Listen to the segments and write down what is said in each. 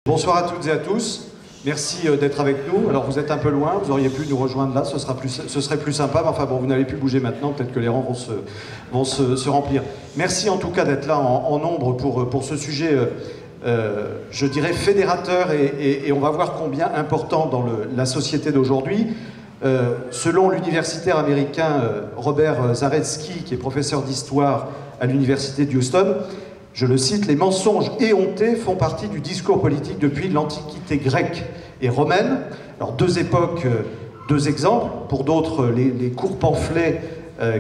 Bonsoir à toutes et à tous. Merci d'être avec nous. Alors vous êtes un peu loin, vous auriez pu nous rejoindre là, ce serait plus sympa, mais enfin bon, vous n'allez plus bouger maintenant, peut-être que les rangs vont se remplir. Merci en tout cas d'être là en nombre pour ce sujet, je dirais, fédérateur et on va voir combien important dans la société d'aujourd'hui. Selon l'universitaire américain Robert Zaretsky, qui est professeur d'histoire à l'université de Houston, je le cite, « Les mensonges éhontés font partie du discours politique depuis l'Antiquité grecque et romaine ». Alors deux époques, deux exemples. Pour d'autres, les courts pamphlets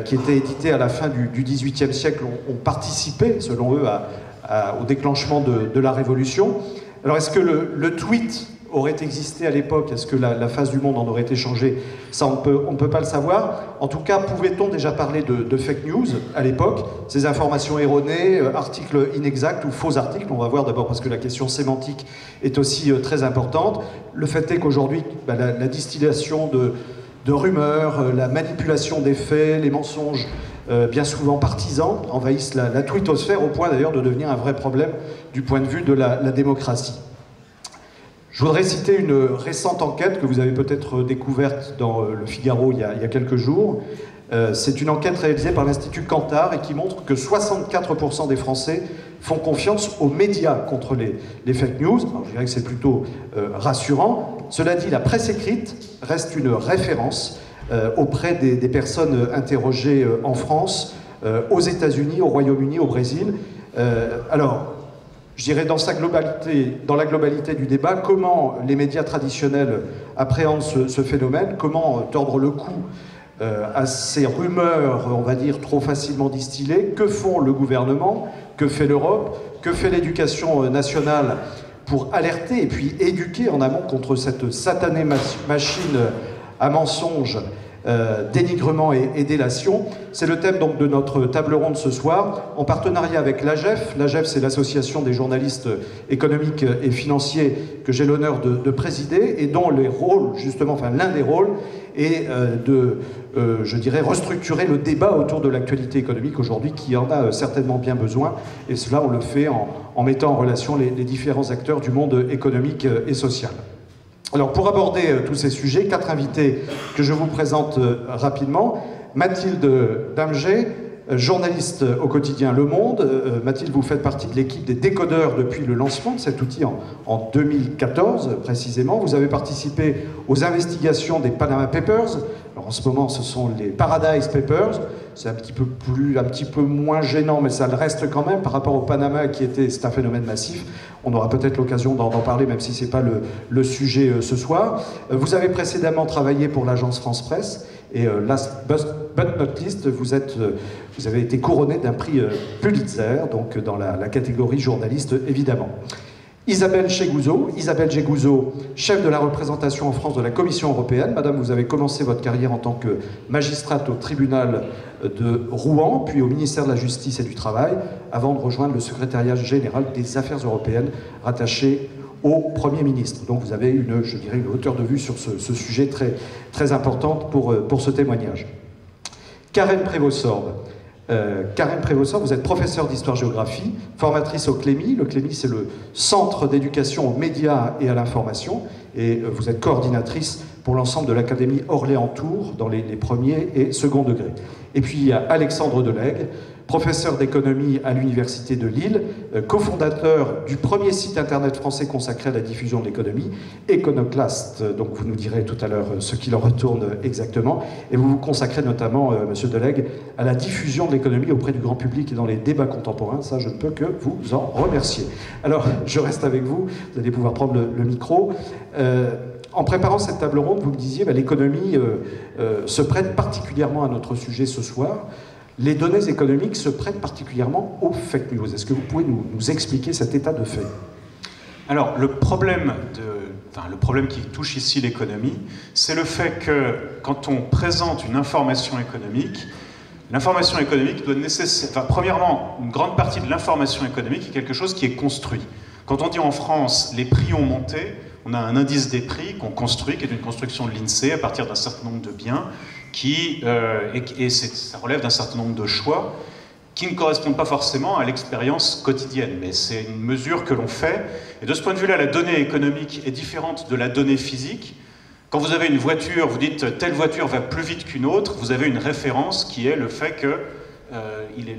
qui étaient édités à la fin du XVIIIe siècle ont participé, selon eux, au déclenchement de la Révolution. Alors est-ce que le tweet aurait existé à l'époque? Est-ce que la face du monde en aurait été changée? Ça, on ne peut pas le savoir. En tout cas, pouvait-on déjà parler de fake news à l'époque? Ces informations erronées, articles inexacts ou faux articles? On va voir d'abord parce que la question sémantique est aussi très importante. Le fait est qu'aujourd'hui, la distillation de rumeurs, la manipulation des faits, les mensonges bien souvent partisans envahissent la twittosphère au point d'ailleurs de devenir un vrai problème du point de vue de la démocratie. Je voudrais citer une récente enquête que vous avez peut-être découverte dans Le Figaro il y a quelques jours. C'est une enquête réalisée par l'Institut Kantar et qui montre que 64% des Français font confiance aux médias contre les fake news. Alors, je dirais que c'est plutôt rassurant. Cela dit, la presse écrite reste une référence auprès des personnes interrogées en France, aux États-Unis, au Royaume-Uni, au Brésil. Alors, je dirais dans la globalité du débat, comment les médias traditionnels appréhendent ce phénomène, comment tordre le cou à ces rumeurs, on va dire, trop facilement distillées. Que font le gouvernement? Que fait l'Europe? Que fait l'éducation nationale pour alerter et puis éduquer en amont contre cette satanée machine à mensonges, dénigrement et délation? C'est le thème donc de notre table ronde ce soir, en partenariat avec l'AGEF. L'AGEF, c'est l'association des journalistes économiques et financiers que j'ai l'honneur de présider et dont les rôles, justement, enfin l'un des rôles, est je dirais, restructurer le débat autour de l'actualité économique aujourd'hui, qui en a certainement bien besoin. Et cela, on le fait en mettant en relation les différents acteurs du monde économique et social. Alors, pour aborder tous ces sujets, 4 invités que je vous présente rapidement. Mathilde Damgé, journaliste au quotidien Le Monde. Mathilde, vous faites partie de l'équipe des décodeurs depuis le lancement de cet outil en 2014, précisément. Vous avez participé aux investigations des Panama Papers. Alors, en ce moment, ce sont les Paradise Papers. C'est un petit peu moins gênant, mais ça le reste quand même par rapport au Panama, c'est un phénomène massif. On aura peut-être l'occasion d'en parler, même si ce n'est pas le sujet ce soir. Vous avez précédemment travaillé pour l'agence France Presse, et last but not least, vous avez été couronné d'un prix Pulitzer, donc dans la catégorie journaliste, évidemment. Isabelle Gégouzot, chef de la représentation en France de la Commission européenne. Madame, vous avez commencé votre carrière en tant que magistrate au tribunal de Rouen, puis au ministère de la Justice et du Travail, avant de rejoindre le secrétariat général des Affaires européennes, rattaché au Premier ministre. Donc vous avez une hauteur de vue sur ce sujet très, très importante pour ce témoignage. Karen Prévost-Sorbe. Vous êtes professeure d'histoire-géographie, formatrice au CLEMI. Le CLEMI, c'est le Centre d'éducation aux médias et à l'information. Et vous êtes coordinatrice pour l'ensemble de l'Académie Orléans-Tours dans les premiers et second degrés. Et puis il y a Alexandre Delègue, professeur d'économie à l'Université de Lille, cofondateur du premier site internet français consacré à la diffusion de l'économie, Econoclast. Donc vous nous direz tout à l'heure ce qu'il en retourne exactement. Et vous vous consacrez notamment, monsieur Delègue, à la diffusion de l'économie auprès du grand public et dans les débats contemporains. Ça, je ne peux que vous en remercier. Alors, je reste avec vous. Vous allez pouvoir prendre le micro. En préparant cette table ronde, vous me disiez que l'économie se prête particulièrement à notre sujet ce soir. Les données économiques se prêtent particulièrement aux fake news. Est-ce que vous pouvez nous expliquer cet état de fait? Alors, le problème qui touche ici l'économie, c'est le fait que quand on présente une information économique doit nécessairement... premièrement, une grande partie de l'information économique est quelque chose qui est construit. Quand on dit en France, les prix ont monté, on a un indice des prix qu'on construit, qui est une construction de l'INSEE à partir d'un certain nombre de biens, ça relève d'un certain nombre de choix, qui ne correspondent pas forcément à l'expérience quotidienne, mais c'est une mesure que l'on fait. Et de ce point de vue-là, la donnée économique est différente de la donnée physique. Quand vous avez une voiture, vous dites telle voiture va plus vite qu'une autre, vous avez une référence qui est le fait que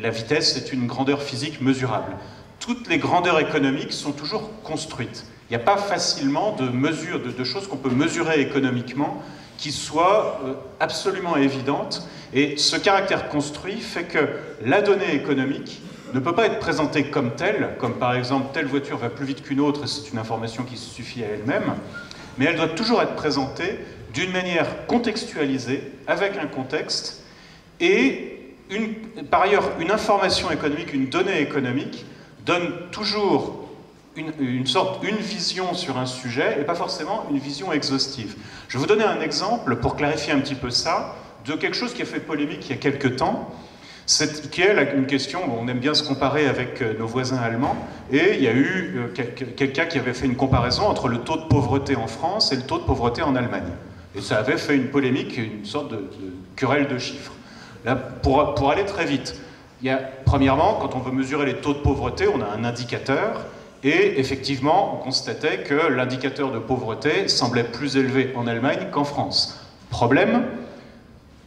la vitesse est une grandeur physique mesurable. Toutes les grandeurs économiques sont toujours construites. Il n'y a pas facilement de mesures, de choses qu'on peut mesurer économiquement qui soient absolument évidentes. Et ce caractère construit fait que la donnée économique ne peut pas être présentée comme telle, comme par exemple telle voiture va plus vite qu'une autre, et c'est une information qui se suffit à elle-même, mais elle doit toujours être présentée d'une manière contextualisée, avec un contexte, et par ailleurs, une information économique, une donnée économique, donne toujours une vision sur un sujet, et pas forcément une vision exhaustive. Je vais vous donner un exemple, pour clarifier un petit peu ça, de quelque chose qui a fait polémique il y a quelques temps, qui est une question, on aime bien se comparer avec nos voisins allemands, et il y a eu quelqu'un qui avait fait une comparaison entre le taux de pauvreté en France et le taux de pauvreté en Allemagne. Et ça avait fait une polémique, une sorte de querelle de chiffres. Là, pour aller très vite, premièrement, quand on veut mesurer les taux de pauvreté, on a un indicateur, et effectivement, on constatait que l'indicateur de pauvreté semblait plus élevé en Allemagne qu'en France. Problème,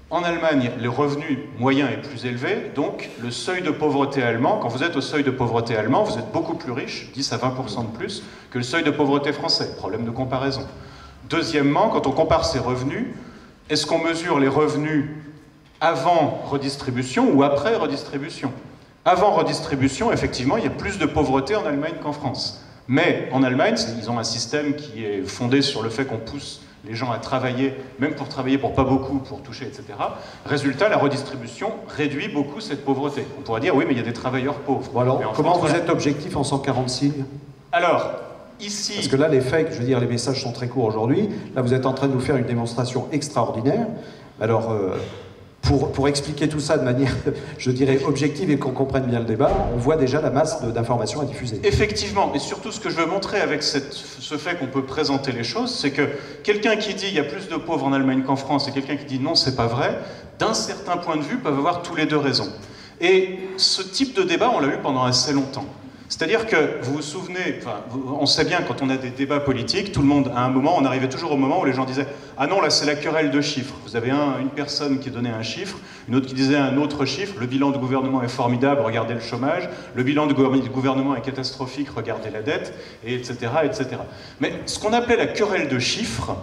en Allemagne, le revenu moyen est plus élevé, donc le seuil de pauvreté allemand, quand vous êtes au seuil de pauvreté allemand, vous êtes beaucoup plus riche, 10 à 20% de plus, que le seuil de pauvreté français. Problème de comparaison. Deuxièmement, quand on compare ces revenus, est-ce qu'on mesure les revenus avant redistribution ou après redistribution? Avant redistribution, effectivement, il y a plus de pauvreté en Allemagne qu'en France. Mais en Allemagne, ils ont un système qui est fondé sur le fait qu'on pousse les gens à travailler, même pour travailler pour pas beaucoup, pour toucher, etc. Résultat, la redistribution réduit beaucoup cette pauvreté. On pourrait dire, oui, mais il y a des travailleurs pauvres. Bon alors, comment vous êtes objectif en 140 signes? Alors, ici... Parce que là, les faits, je veux dire, les messages sont très courts aujourd'hui. Là, vous êtes en train de nous faire une démonstration extraordinaire. Alors, pour expliquer tout ça de manière, je dirais, objective et qu'on comprenne bien le débat, on voit déjà la masse d'informations à diffuser. Effectivement, et surtout ce que je veux montrer avec ce fait qu'on peut présenter les choses, c'est que quelqu'un qui dit il y a plus de pauvres en Allemagne qu'en France et quelqu'un qui dit non, c'est pas vrai, d'un certain point de vue peuvent avoir tous les deux raison. Et ce type de débat, on l'a eu pendant assez longtemps. C'est-à-dire que, vous vous souvenez, on sait bien quand on a des débats politiques, tout le monde, à un moment, on arrivait toujours au moment où les gens disaient « Ah non, là c'est la querelle de chiffres ». Vous avez une personne qui donnait un chiffre, une autre qui disait un autre chiffre, le bilan du gouvernement est formidable, regardez le chômage, le bilan du gouvernement est catastrophique, regardez la dette, et etc., etc. Mais ce qu'on appelait la querelle de chiffres,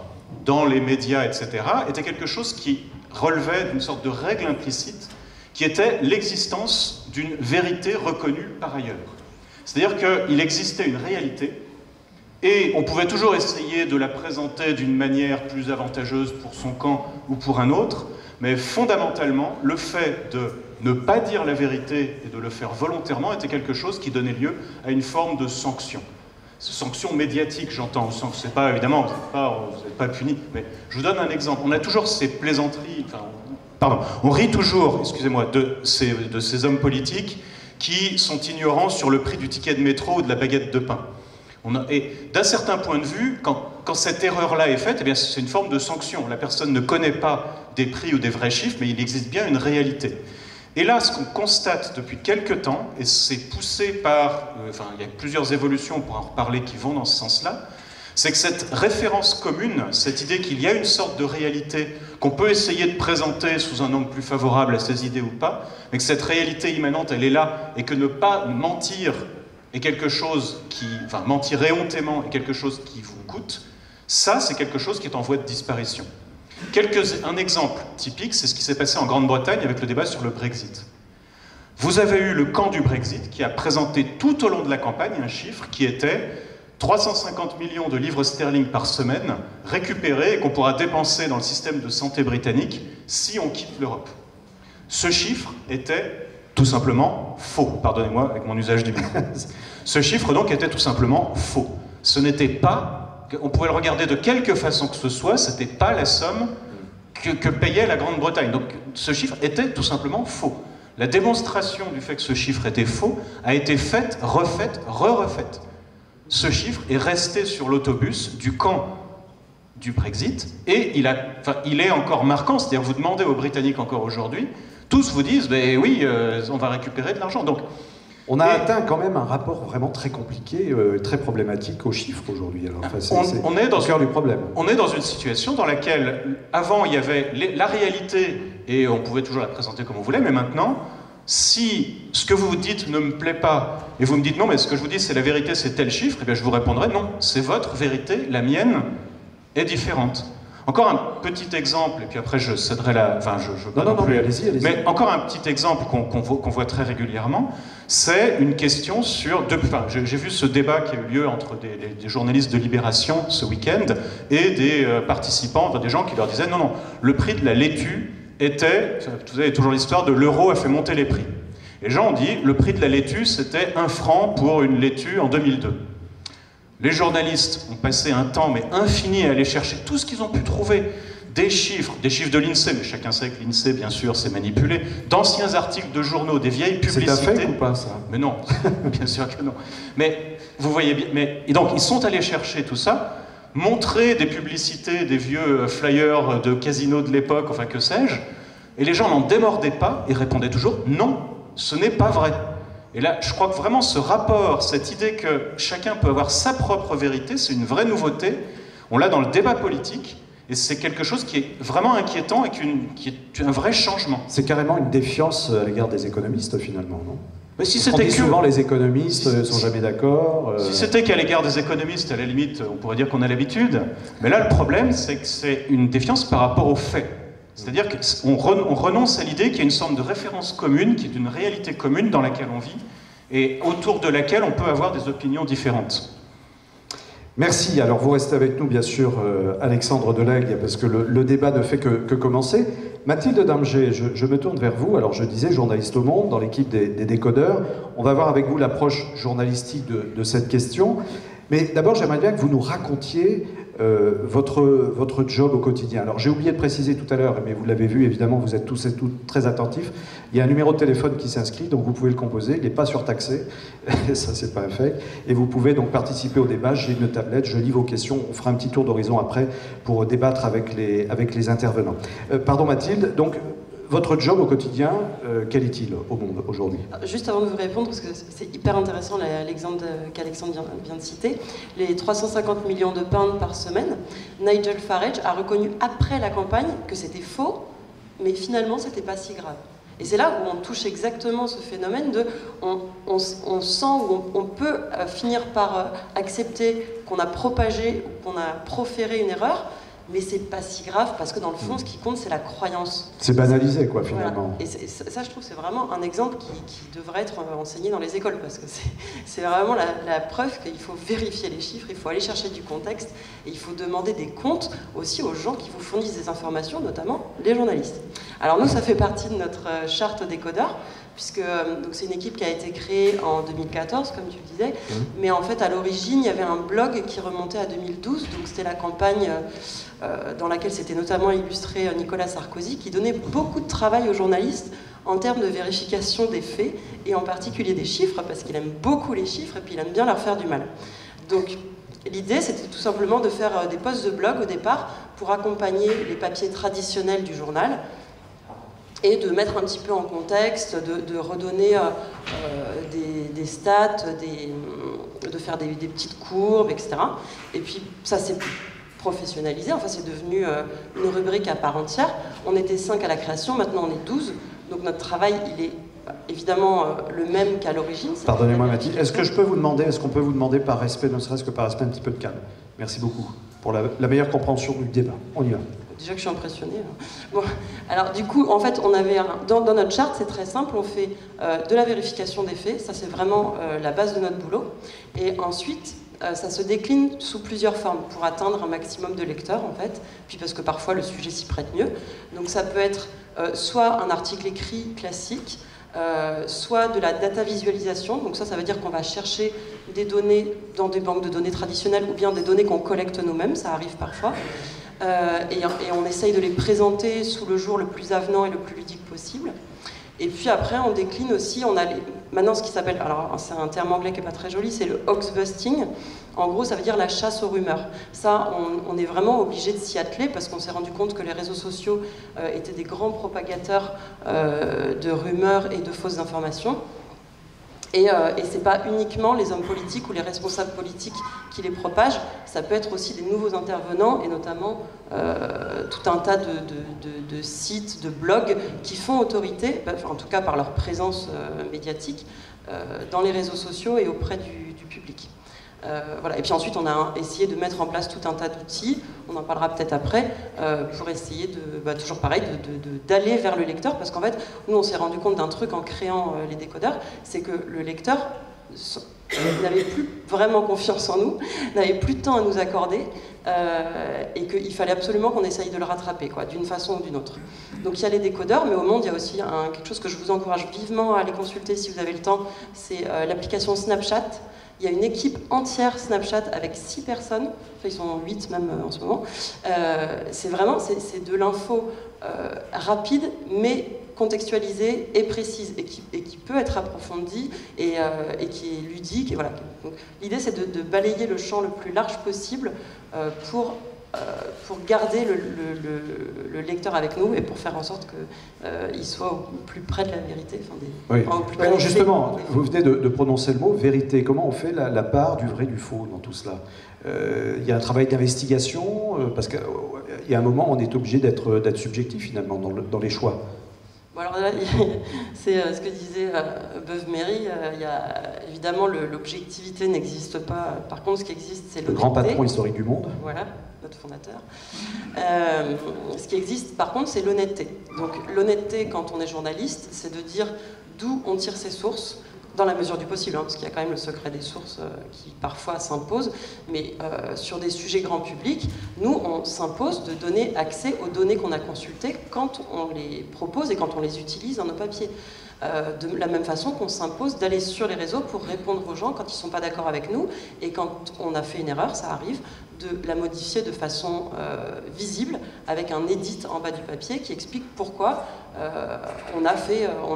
dans les médias, etc., était quelque chose qui relevait d'une sorte de règle implicite, qui était l'existence d'une vérité reconnue par ailleurs. C'est-à-dire qu'il existait une réalité, et on pouvait toujours essayer de la présenter d'une manière plus avantageuse pour son camp ou pour un autre, mais fondamentalement, le fait de ne pas dire la vérité et de le faire volontairement était quelque chose qui donnait lieu à une forme de sanction. Sanction médiatique, j'entends, c'est pas, évidemment, vous n'êtes pas puni, mais je vous donne un exemple. On a toujours ces plaisanteries, on rit toujours, excusez-moi, de ces hommes politiques qui sont ignorants sur le prix du ticket de métro ou de la baguette de pain. Et d'un certain point de vue, quand cette erreur-là est faite, eh bien, c'est une forme de sanction. La personne ne connaît pas des prix ou des vrais chiffres, mais il existe bien une réalité. Et là, ce qu'on constate depuis quelque temps, et c'est poussé par... il y a plusieurs évolutions, on pourra en reparler, qui vont dans ce sens-là, c'est que cette référence commune, cette idée qu'il y a une sorte de réalité qu'on peut essayer de présenter sous un angle plus favorable à ces idées ou pas, mais que cette réalité immanente, elle est là, et que ne pas mentir est quelque chose qui... mentir éhontément est quelque chose qui vous coûte, ça, c'est quelque chose qui est en voie de disparition. Un exemple typique, c'est ce qui s'est passé en Grande-Bretagne avec le débat sur le Brexit. Vous avez eu le camp du Brexit qui a présenté tout au long de la campagne un chiffre qui était 350 millions de livres sterling par semaine récupérés et qu'on pourra dépenser dans le système de santé britannique si on quitte l'Europe. Ce chiffre était tout simplement faux. Pardonnez-moi avec mon usage du micro. Ce chiffre donc était tout simplement faux. Ce n'était pas, on pouvait le regarder de quelque façon que ce soit, ce n'était pas la somme que payait la Grande-Bretagne. Donc ce chiffre était tout simplement faux. La démonstration du fait que ce chiffre était faux a été faite, refaite, re-refaite. Ce chiffre est resté sur l'autobus du camp du Brexit, et il est encore marquant, c'est-à-dire vous demandez aux Britanniques encore aujourd'hui, tous vous disent, ben oui, on va récupérer de l'argent. Donc, on a atteint quand même un rapport vraiment très compliqué, très problématique aux chiffres aujourd'hui. On est dans au cœur du problème. On est dans une situation dans laquelle, avant, il y avait la réalité, et on pouvait toujours la présenter comme on voulait, mais maintenant, si ce que vous dites ne me plaît pas, et vous me dites non, mais ce que je vous dis c'est la vérité, c'est tel chiffre, et bien je vous répondrai non, c'est votre vérité, la mienne est différente. Encore un petit exemple, et puis après je céderai la... Enfin, non, mais allez-y. Mais encore un petit exemple qu'on voit très régulièrement, c'est une question sur... Enfin, j'ai vu ce débat qui a eu lieu entre des journalistes de Libération ce week-end et des participants, des gens qui leur disaient non, le prix de la laitue était... Vous avez toujours l'histoire de l'euro a fait monter les prix. Et les gens ont dit le prix de la laitue c'était 1 franc pour une laitue en 2002. Les journalistes ont passé un temps mais infini à aller chercher tout ce qu'ils ont pu trouver, des chiffres de l'INSEE, mais chacun sait que l'INSEE, bien sûr, c'est manipulé, d'anciens articles de journaux, des vieilles publicités. C'est un fake ou pas, ça? Mais non, bien sûr que non. Mais vous voyez bien, et donc ils sont allés chercher tout ça, montrer des publicités, des vieux flyers de casinos de l'époque, enfin que sais-je, et les gens n'en démordaient pas et répondaient toujours non, ce n'est pas vrai. Et là, je crois que vraiment ce rapport, cette idée que chacun peut avoir sa propre vérité, c'est une vraie nouveauté. On l'a dans le débat politique, et c'est quelque chose qui est vraiment inquiétant et qui est un vrai changement. C'est carrément une défiance à l'égard des économistes, finalement, non? Mais si c'était que... souvent les économistes ne sont jamais d'accord. Si c'était qu'à l'égard des économistes, à la limite, on pourrait dire qu'on a l'habitude. Mais là, le problème, c'est que c'est une défiance par rapport aux faits. C'est-à-dire qu'on renonce à l'idée qu'il y a une sorte de référence commune, qui est une réalité commune dans laquelle on vit, et autour de laquelle on peut avoir des opinions différentes. Merci. Alors vous restez avec nous, bien sûr, Alexandre Delegue, parce que le débat ne fait que commencer. Mathilde Damgé, je me tourne vers vous. Alors je disais, journaliste au Monde, dans l'équipe des décodeurs. On va voir avec vous l'approche journalistique de cette question. Mais d'abord, j'aimerais bien que vous nous racontiez votre job au quotidien. Alors j'ai oublié de préciser tout à l'heure, mais vous l'avez vu, évidemment, vous êtes tous et toutes très attentifs. Il y a un numéro de téléphone qui s'inscrit, donc vous pouvez le composer. Il n'est pas surtaxé, ça c'est pas un fake. Et vous pouvez donc participer au débat. J'ai une tablette, je lis vos questions. On fera un petit tour d'horizon après pour débattre avec les intervenants. Pardon Mathilde, donc votre job au quotidien, quel est-il au Monde aujourd'hui? Juste avant de vous répondre, parce que c'est hyper intéressant l'exemple qu'Alexandre vient de citer, les 350 millions de pounds par semaine, Nigel Farage a reconnu après la campagne que c'était faux, mais finalement c'était pas si grave. Et c'est là où on touche exactement ce phénomène de... On sent où on peut finir par accepter qu'on a propagé ou qu'on a proféré une erreur, mais c'est pas si grave parce que dans le fond, ce qui compte, c'est la croyance. C'est banalisé, quoi, finalement. Voilà. Et ça, je trouve, c'est vraiment un exemple qui devrait être enseigné dans les écoles parce que c'est vraiment la preuve qu'il faut vérifier les chiffres, il faut aller chercher du contexte et il faut demander des comptes aussi aux gens qui vous fournissent des informations, notamment les journalistes. Alors nous, ça fait partie de notre charte décodeur, puisque c'est une équipe qui a été créée en 2014, comme tu le disais, mais en fait, à l'origine, il y avait un blog qui remontait à 2012, donc c'était la campagne dans laquelle s'était notamment illustré Nicolas Sarkozy, qui donnait beaucoup de travail aux journalistes en termes de vérification des faits, et en particulier des chiffres, parce qu'il aime beaucoup les chiffres, et puis il aime bien leur faire du mal. Donc l'idée, c'était tout simplement de faire des posts de blog au départ, pour accompagner les papiers traditionnels du journal, et de mettre un petit peu en contexte, de redonner des stats, de faire des petites courbes, etc. Et puis ça s'est professionnalisé, enfin c'est devenu une rubrique à part entière. On était 5 à la création, maintenant on est 12, donc notre travail il est évidemment le même qu'à l'origine. Pardonnez-moi Mathilde, est-ce qu'on peut vous demander par respect, ne serait-ce que par respect, un petit peu de calme? Merci beaucoup pour la meilleure compréhension du débat. On y va. Déjà que je suis impressionnée. Bon, alors du coup, en fait, on avait dans notre charte, c'est très simple, on fait de la vérification des faits, ça c'est vraiment la base de notre boulot. Et ensuite, ça se décline sous plusieurs formes pour atteindre un maximum de lecteurs, en fait, puis parce que parfois le sujet s'y prête mieux. Donc ça peut être soit un article écrit classique, soit de la data visualisation, donc ça veut dire qu'on va chercher des données dans des banques de données traditionnelles ou bien des données qu'on collecte nous-mêmes, ça arrive parfois. Et on essaye de les présenter sous le jour le plus avenant et le plus ludique possible. Et puis après, on décline aussi, on a maintenant ce qui s'appelle, alors c'est un terme anglais qui n'est pas très joli, c'est le hoax busting. En gros, ça veut dire la chasse aux rumeurs. Ça, on est vraiment obligé de s'y atteler parce qu'on s'est rendu compte que les réseaux sociaux étaient des grands propagateurs de rumeurs et de fausses informations. Et ce n'est pas uniquement les hommes politiques ou les responsables politiques qui les propagent, ça peut être aussi des nouveaux intervenants, et notamment tout un tas de sites, de blogs qui font autorité, en tout cas par leur présence médiatique, dans les réseaux sociaux et auprès du public. Voilà. Et puis ensuite, on a essayé de mettre en place tout un tas d'outils, on en parlera peut-être après, pour essayer de, toujours pareil, d'aller vers le lecteur, parce qu'en fait, nous, on s'est rendu compte d'un truc en créant les décodeurs, c'est que le lecteur n'avait plus vraiment confiance en nous, n'avait plus de temps à nous accorder, et qu'il fallait absolument qu'on essaye de le rattraper, quoi, d'une façon ou d'une autre. Donc il y a les décodeurs, mais au monde, il y a aussi quelque chose que je vous encourage vivement à aller consulter si vous avez le temps, c'est l'application Snapchat. Il y a une équipe entière Snapchat avec 6 personnes, enfin ils sont 8 même en ce moment. C'est vraiment, c'est de l'info rapide, mais contextualisée et précise, et qui peut être approfondie, et qui est ludique. Et voilà. L'idée, c'est de balayer le champ le plus large possible pour garder le lecteur avec nous et pour faire en sorte qu'il soit au plus près de la vérité. Alors justement, vous venez de prononcer le mot vérité. Comment on fait la part du vrai du faux dans tout cela? Il y a un travail d'investigation, parce qu'il y a un moment où on est obligé d'être subjectif finalement dans les choix. Bon, alors là, c'est ce que disait Beuve-Méry, évidemment l'objectivité n'existe pas. Par contre, ce qui existe, c'est le grand patron historique du monde. Voilà, notre fondateur. Ce qui existe, par contre, c'est l'honnêteté. Donc l'honnêteté, quand on est journaliste, c'est de dire d'où on tire ses sources, dans la mesure du possible, parce qu'il y a quand même le secret des sources qui parfois s'impose, mais sur des sujets grand public, nous, on s'impose de donner accès aux données qu'on a consultées quand on les propose et quand on les utilise dans nos papiers. De la même façon qu'on s'impose d'aller sur les réseaux pour répondre aux gens quand ils ne sont pas d'accord avec nous, et quand on a fait une erreur, ça arrive, de la modifier de façon visible, avec un edit en bas du papier qui explique pourquoi on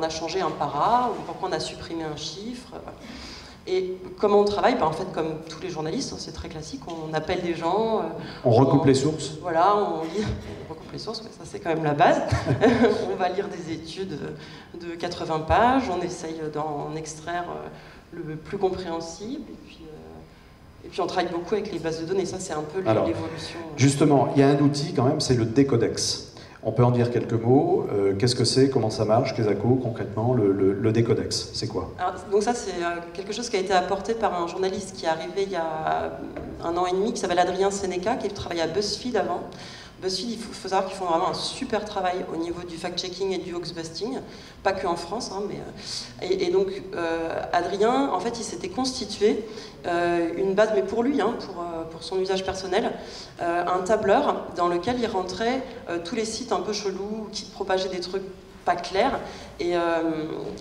a changé un para, ou pourquoi on a supprimé un chiffre. Et comment on travaille? En fait, comme tous les journalistes, c'est très classique, on appelle des gens... on recoupe les sources. Voilà, on recoupe les sources, mais ça c'est quand même la base. On va lire des études de 80 pages, on essaye d'en extraire le plus compréhensible, et puis on travaille beaucoup avec les bases de données, ça c'est un peu l'évolution. Justement, il y a un outil quand même, c'est le décodex. On peut en dire quelques mots. Qu'est-ce que c'est? Comment ça marche? Kesako, concrètement, le décodex, c'est quoi? Alors, donc ça, c'est quelque chose qui a été apporté par un journaliste qui est arrivé il y a 1 an et demi, qui s'appelle Adrien Seneca, qui travaillait à BuzzFeed avant. BuzzFeed, il faut savoir qu'ils font vraiment un super travail au niveau du fact-checking et du hoax-busting, pas que en France, mais... Et donc, Adrien, en fait, il s'était constitué une base, mais pour lui, pour son usage personnel, un tableur dans lequel il rentrait tous les sites un peu chelous qui propageaient des trucs pas clairs. Et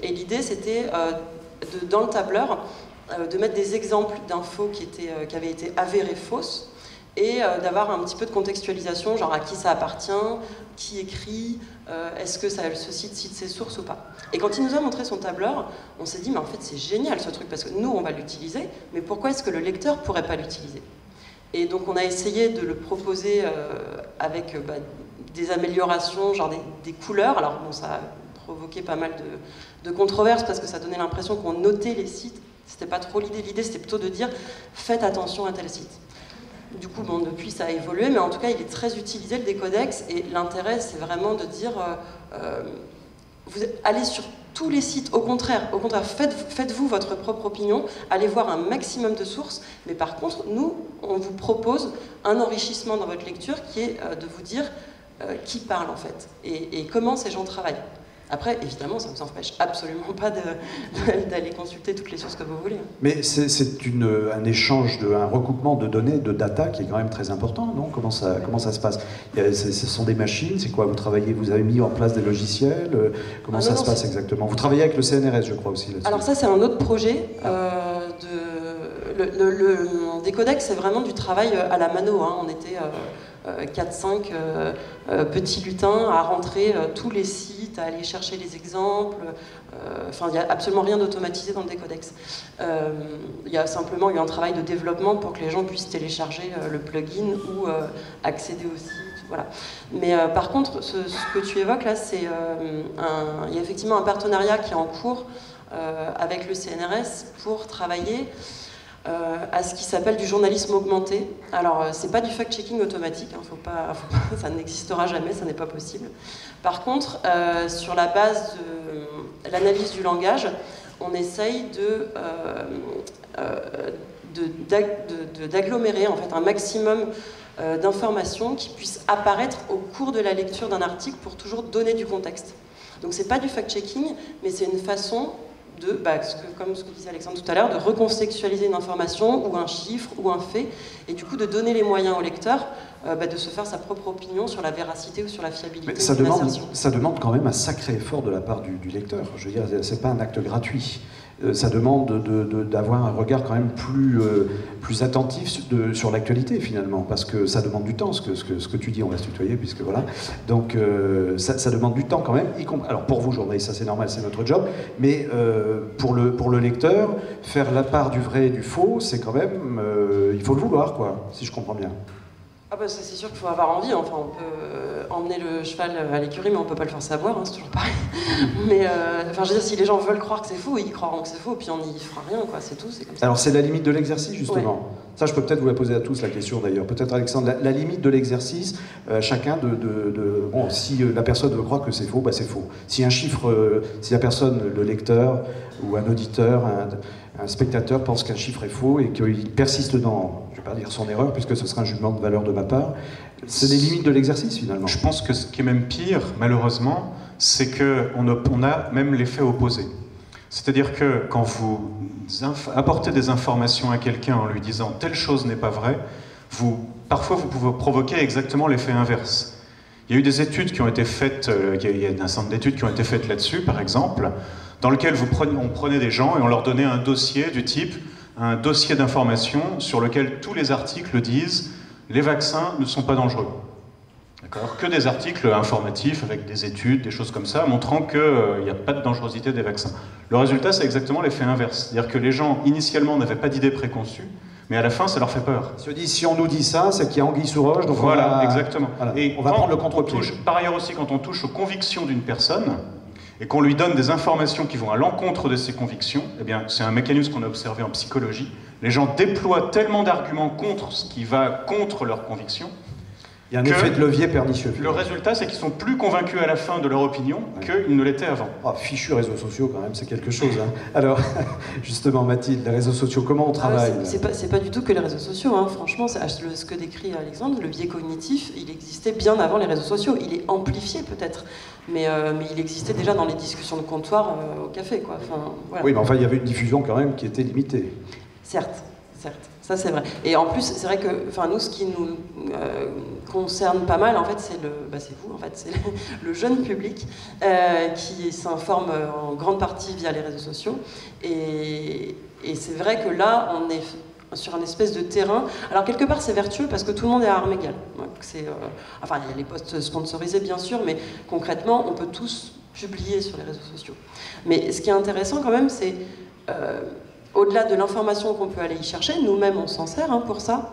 l'idée, c'était, dans le tableur, de mettre des exemples d'infos qui avaient été avérées fausses, et d'avoir un petit peu de contextualisation, genre à qui ça appartient, qui écrit, est-ce que ce site cite ses sources ou pas. Et quand il nous a montré son tableur, on s'est dit, mais en fait c'est génial ce truc, parce que nous on va l'utiliser, mais pourquoi est-ce que le lecteur pourrait pas l'utiliser? Et donc on a essayé de le proposer avec des améliorations, genre des couleurs. Alors bon, ça a provoqué pas mal de controverses, parce que ça donnait l'impression qu'on notait les sites. C'était pas trop l'idée, c'était plutôt de dire, faites attention à tel site. Du coup, bon, depuis, ça a évolué, mais en tout cas, il est très utilisé, le décodex, et l'intérêt, c'est vraiment de dire, vous allez sur tous les sites, au contraire, faites-vous votre propre opinion, allez voir un maximum de sources, mais par contre, nous, on vous propose un enrichissement dans votre lecture qui est de vous dire qui parle, en fait, et comment ces gens travaillent. Après, évidemment, ça ne vous empêche absolument pas d'aller consulter toutes les sources que vous voulez. Mais c'est un échange, un recoupement de données, de data qui est quand même très important, non? Comment ça se passe? Ce sont des machines, c'est quoi? Vous avez mis en place des logiciels? Comment ça se passe exactement? Vous travaillez avec le CNRS, je crois, aussi, là-dessus. Alors ça, c'est un autre projet. Le décodex, c'est vraiment du travail à la mano. On était 4-5 petits lutins à rentrer tous les sites, à aller chercher les exemples. Enfin, il n'y a absolument rien d'automatisé dans le décodex. Il y a simplement eu un travail de développement pour que les gens puissent télécharger le plugin ou accéder au site. Voilà. Mais par contre, ce que tu évoques là, c'est il y a effectivement un partenariat qui est en cours avec le CNRS pour travailler à ce qui s'appelle du journalisme augmenté. Alors, c'est pas du fact-checking automatique, hein, ça n'existera jamais, ça n'est pas possible. Par contre, sur la base de l'analyse du langage, on essaye d'agglomérer en fait un maximum d'informations qui puissent apparaître au cours de la lecture d'un article pour toujours donner du contexte. Donc c'est pas du fact-checking, mais c'est une façon de, comme ce que disait Alexandre tout à l'heure, de recontextualiser une information ou un chiffre ou un fait, et du coup de donner les moyens au lecteur de se faire sa propre opinion sur la véracité ou sur la fiabilité. Mais ça demande quand même un sacré effort de la part du lecteur. Je veux dire, c'est pas un acte gratuit. Ça demande d'avoir un regard quand même plus attentif sur l'actualité finalement, parce que ça demande du temps, ce que tu dis, on va se tutoyer puisque voilà. Donc ça demande du temps quand même, alors pour vous journalistes, ça c'est normal, c'est notre job, mais pour le lecteur, faire la part du vrai et du faux, c'est quand même, il faut le vouloir quoi, si je comprends bien. Ah bah c'est sûr qu'il faut avoir envie, enfin on peut emmener le cheval à l'écurie mais on peut pas le faire savoir, hein, c'est toujours pareil. Mais enfin je veux dire, si les gens veulent croire que c'est faux, ils croiront que c'est faux, puis on n'y fera rien quoi, c'est tout, c'est comme ça. Alors c'est la limite de l'exercice justement. Ouais. Ça je peux peut-être vous la poser à tous la question d'ailleurs, peut-être Alexandre, la limite de l'exercice, chacun bon, si la personne veut croire que c'est faux, bah c'est faux. Si un chiffre, si la personne, le lecteur ou un auditeur, un spectateur pense qu'un chiffre est faux et qu'il persiste dans, je ne vais pas dire son erreur, puisque ce sera un jugement de valeur de ma part, c'est les limites de l'exercice finalement. Je pense que ce qui est même pire, malheureusement, c'est qu'on a même l'effet opposé. C'est-à-dire que quand vous apportez des informations à quelqu'un en lui disant « telle chose n'est pas vraie », parfois vous pouvez provoquer exactement l'effet inverse. Il y a eu des études qui ont été faites, il y a un centre d'études qui ont été faites là-dessus, par exemple, dans lequel on prenait des gens et on leur donnait un dossier du type, un dossier d'information sur lequel tous les articles disent « les vaccins ne sont pas dangereux ». D'accord ? Que des articles informatifs avec des études, des choses comme ça, montrant qu'il n'y a pas de dangerosité des vaccins. Le résultat, c'est exactement l'effet inverse. C'est-à-dire que les gens, initialement, n'avaient pas d'idée préconçue, mais à la fin, ça leur fait peur. Ils se disent, si on nous dit ça, c'est qu'il y a anguille sous roche, donc voilà, exactement. Voilà, et on va prendre le contre-pied. Par ailleurs aussi, quand on touche aux convictions d'une personne, et qu'on lui donne des informations qui vont à l'encontre de ses convictions, eh bien, c'est un mécanisme qu'on a observé en psychologie. Les gens déploient tellement d'arguments contre ce qui va contre leurs convictions. Il y a un effet de levier pernicieux. Le résultat, c'est qu'ils sont plus convaincus à la fin de leur opinion qu'ils ne l'étaient avant. Ah, fichus réseaux sociaux, quand même, c'est quelque chose. Hein. Alors, justement, Mathilde, les réseaux sociaux, comment on travaille? C'est pas du tout que les réseaux sociaux. Hein. Franchement, ce que décrit Alexandre, le biais cognitif, il existait bien avant les réseaux sociaux. Il est amplifié, peut-être. Mais il existait déjà dans les discussions de comptoir au café, quoi. Enfin, voilà. Oui, mais enfin, il y avait une diffusion, quand même, qui était limitée. Certes. Ça c'est vrai. Et en plus, c'est vrai que, nous, ce qui nous concerne pas mal, en fait, c'est vous, en fait, c'est le jeune public qui s'informe en grande partie via les réseaux sociaux. Et c'est vrai que là, on est sur un espèce de terrain. Alors quelque part, c'est vertueux parce que tout le monde est à armes égales. Il y a les posts sponsorisés, bien sûr, mais concrètement, on peut tous publier sur les réseaux sociaux. Mais ce qui est intéressant quand même, c'est au-delà de l'information qu'on peut aller y chercher, nous-mêmes on s'en sert pour ça,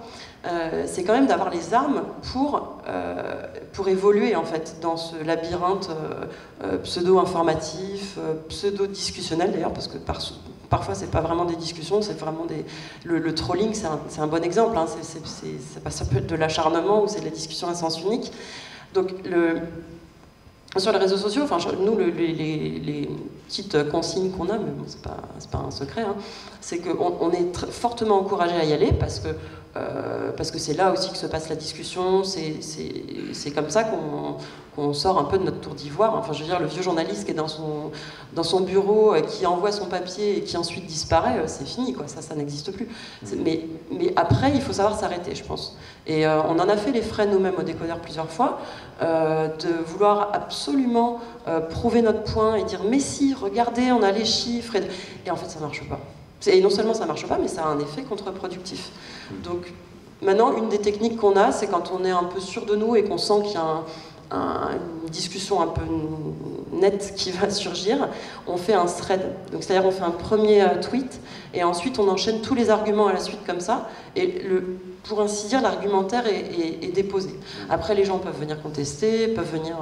c'est quand même d'avoir les armes pour évoluer en fait dans ce labyrinthe pseudo-informatif, pseudo-discussionnel d'ailleurs, parce que parfois c'est pas vraiment des discussions, c'est vraiment le trolling, c'est un bon exemple, hein, ça peut être de l'acharnement ou c'est de la discussion à sens unique. Donc sur les réseaux sociaux, nous, les petites consignes qu'on a, mais bon, c'est pas un secret, hein, c'est qu'on est fortement encouragé à y aller parce que c'est là aussi que se passe la discussion, c'est comme ça qu'on sort un peu de notre tour d'ivoire. Enfin, je veux dire, le vieux journaliste qui est dans son bureau, qui envoie son papier et qui ensuite disparaît, c'est fini, quoi. Ça n'existe plus. Mais après, il faut savoir s'arrêter, je pense. Et on en a fait les frais nous-mêmes au Décodeur plusieurs fois, de vouloir absolument prouver notre point et dire « mais si, regardez, on a les chiffres », et en fait ça marche pas. Et non seulement ça marche pas, mais ça a un effet contre-productif. Donc Maintenant, une des techniques qu'on a, c'est quand on est un peu sûr de nous et qu'on sent qu'il y a une discussion un peu nette qui va surgir, on fait un thread. Donc c'est-à-dire on fait un premier tweet et ensuite on enchaîne tous les arguments à la suite comme ça. Et pour ainsi dire, l'argumentaire est déposé. Après, les gens peuvent venir contester, peuvent venir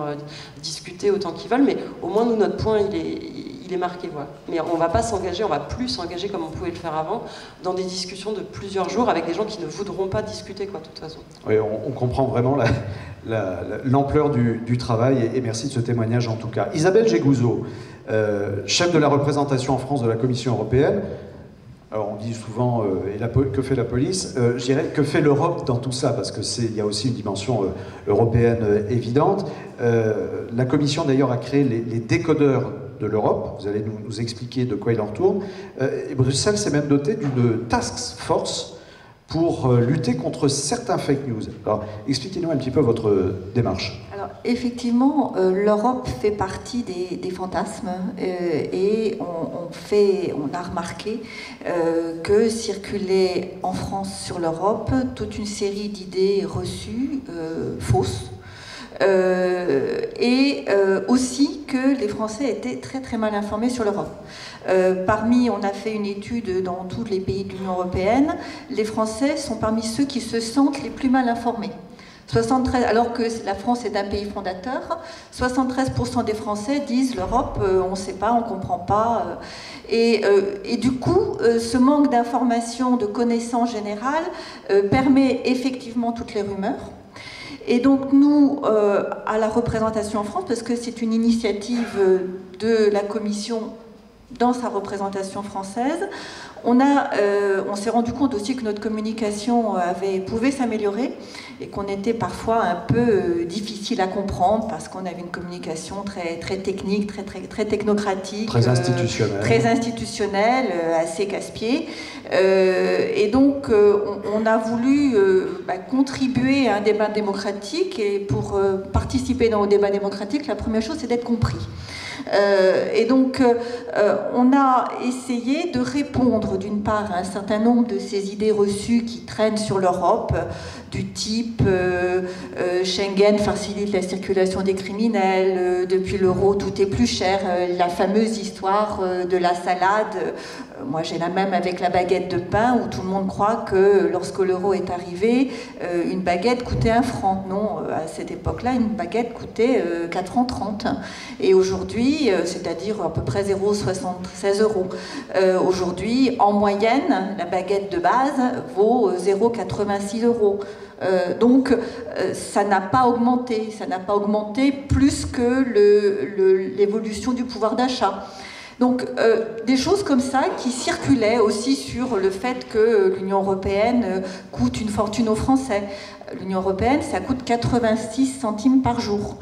discuter autant qu'ils veulent, mais au moins nous, notre point, il est marqué. Voilà. Mais on ne va pas s'engager, on ne va plus s'engager comme on pouvait le faire avant, dans des discussions de plusieurs jours avec des gens qui ne voudront pas discuter, quoi, de toute façon. Oui, on comprend vraiment l'ampleur du travail et merci de ce témoignage en tout cas. Isabelle Gégouzot, chef de la représentation en France de la Commission européenne. Alors on dit souvent que fait la police, je dirais que fait l'Europe dans tout ça, parce qu'il y a aussi une dimension européenne évidente. La Commission d'ailleurs a créé les décodeurs de l'Europe, vous allez nous expliquer de quoi il en retourne. Et Bruxelles s'est même doté d'une task force pour lutter contre certains fake news. Alors expliquez-nous un petit peu votre démarche. Alors, effectivement, l'Europe fait partie des fantasmes et on a remarqué que circulait en France sur l'Europe toute une série d'idées reçues, fausses, et aussi que les Français étaient très très mal informés sur l'Europe. On a fait une étude dans tous les pays de l'Union européenne, les Français sont parmi ceux qui se sentent les plus mal informés. 73, alors que la France est un pays fondateur, 73% des Français disent l'Europe, on ne sait pas, on ne comprend pas. Et du coup, ce manque d'information, de connaissances générales permet effectivement toutes les rumeurs. Et donc nous, à la représentation en France, parce que c'est une initiative de la Commission dans sa représentation française, on s'est rendu compte aussi que notre communication pouvait s'améliorer et qu'on était parfois un peu difficile à comprendre parce qu'on avait une communication très, très technique, très technocratique, très institutionnelle, assez casse-pied. Et donc on a voulu contribuer à un débat démocratique, et pour participer au débat démocratique, la première chose c'est d'être compris. Et donc, on a essayé de répondre d'une part à un certain nombre de ces idées reçues qui traînent sur l'Europe, du type Schengen facilite la circulation des criminels, depuis l'euro tout est plus cher, la fameuse histoire de la salade. Moi j'ai la même avec la baguette de pain où tout le monde croit que lorsque l'euro est arrivé, une baguette coûtait 1 franc. Non, à cette époque-là, une baguette coûtait 4,30 francs. Et aujourd'hui, c'est-à-dire à peu près 0,76 €. Aujourd'hui, en moyenne, la baguette de base vaut 0,86 €. Donc ça n'a pas augmenté plus que l'évolution du pouvoir d'achat. Donc des choses comme ça qui circulaient aussi sur le fait que l'Union européenne coûte une fortune aux Français. L'Union européenne, ça coûte 86 centimes par jour.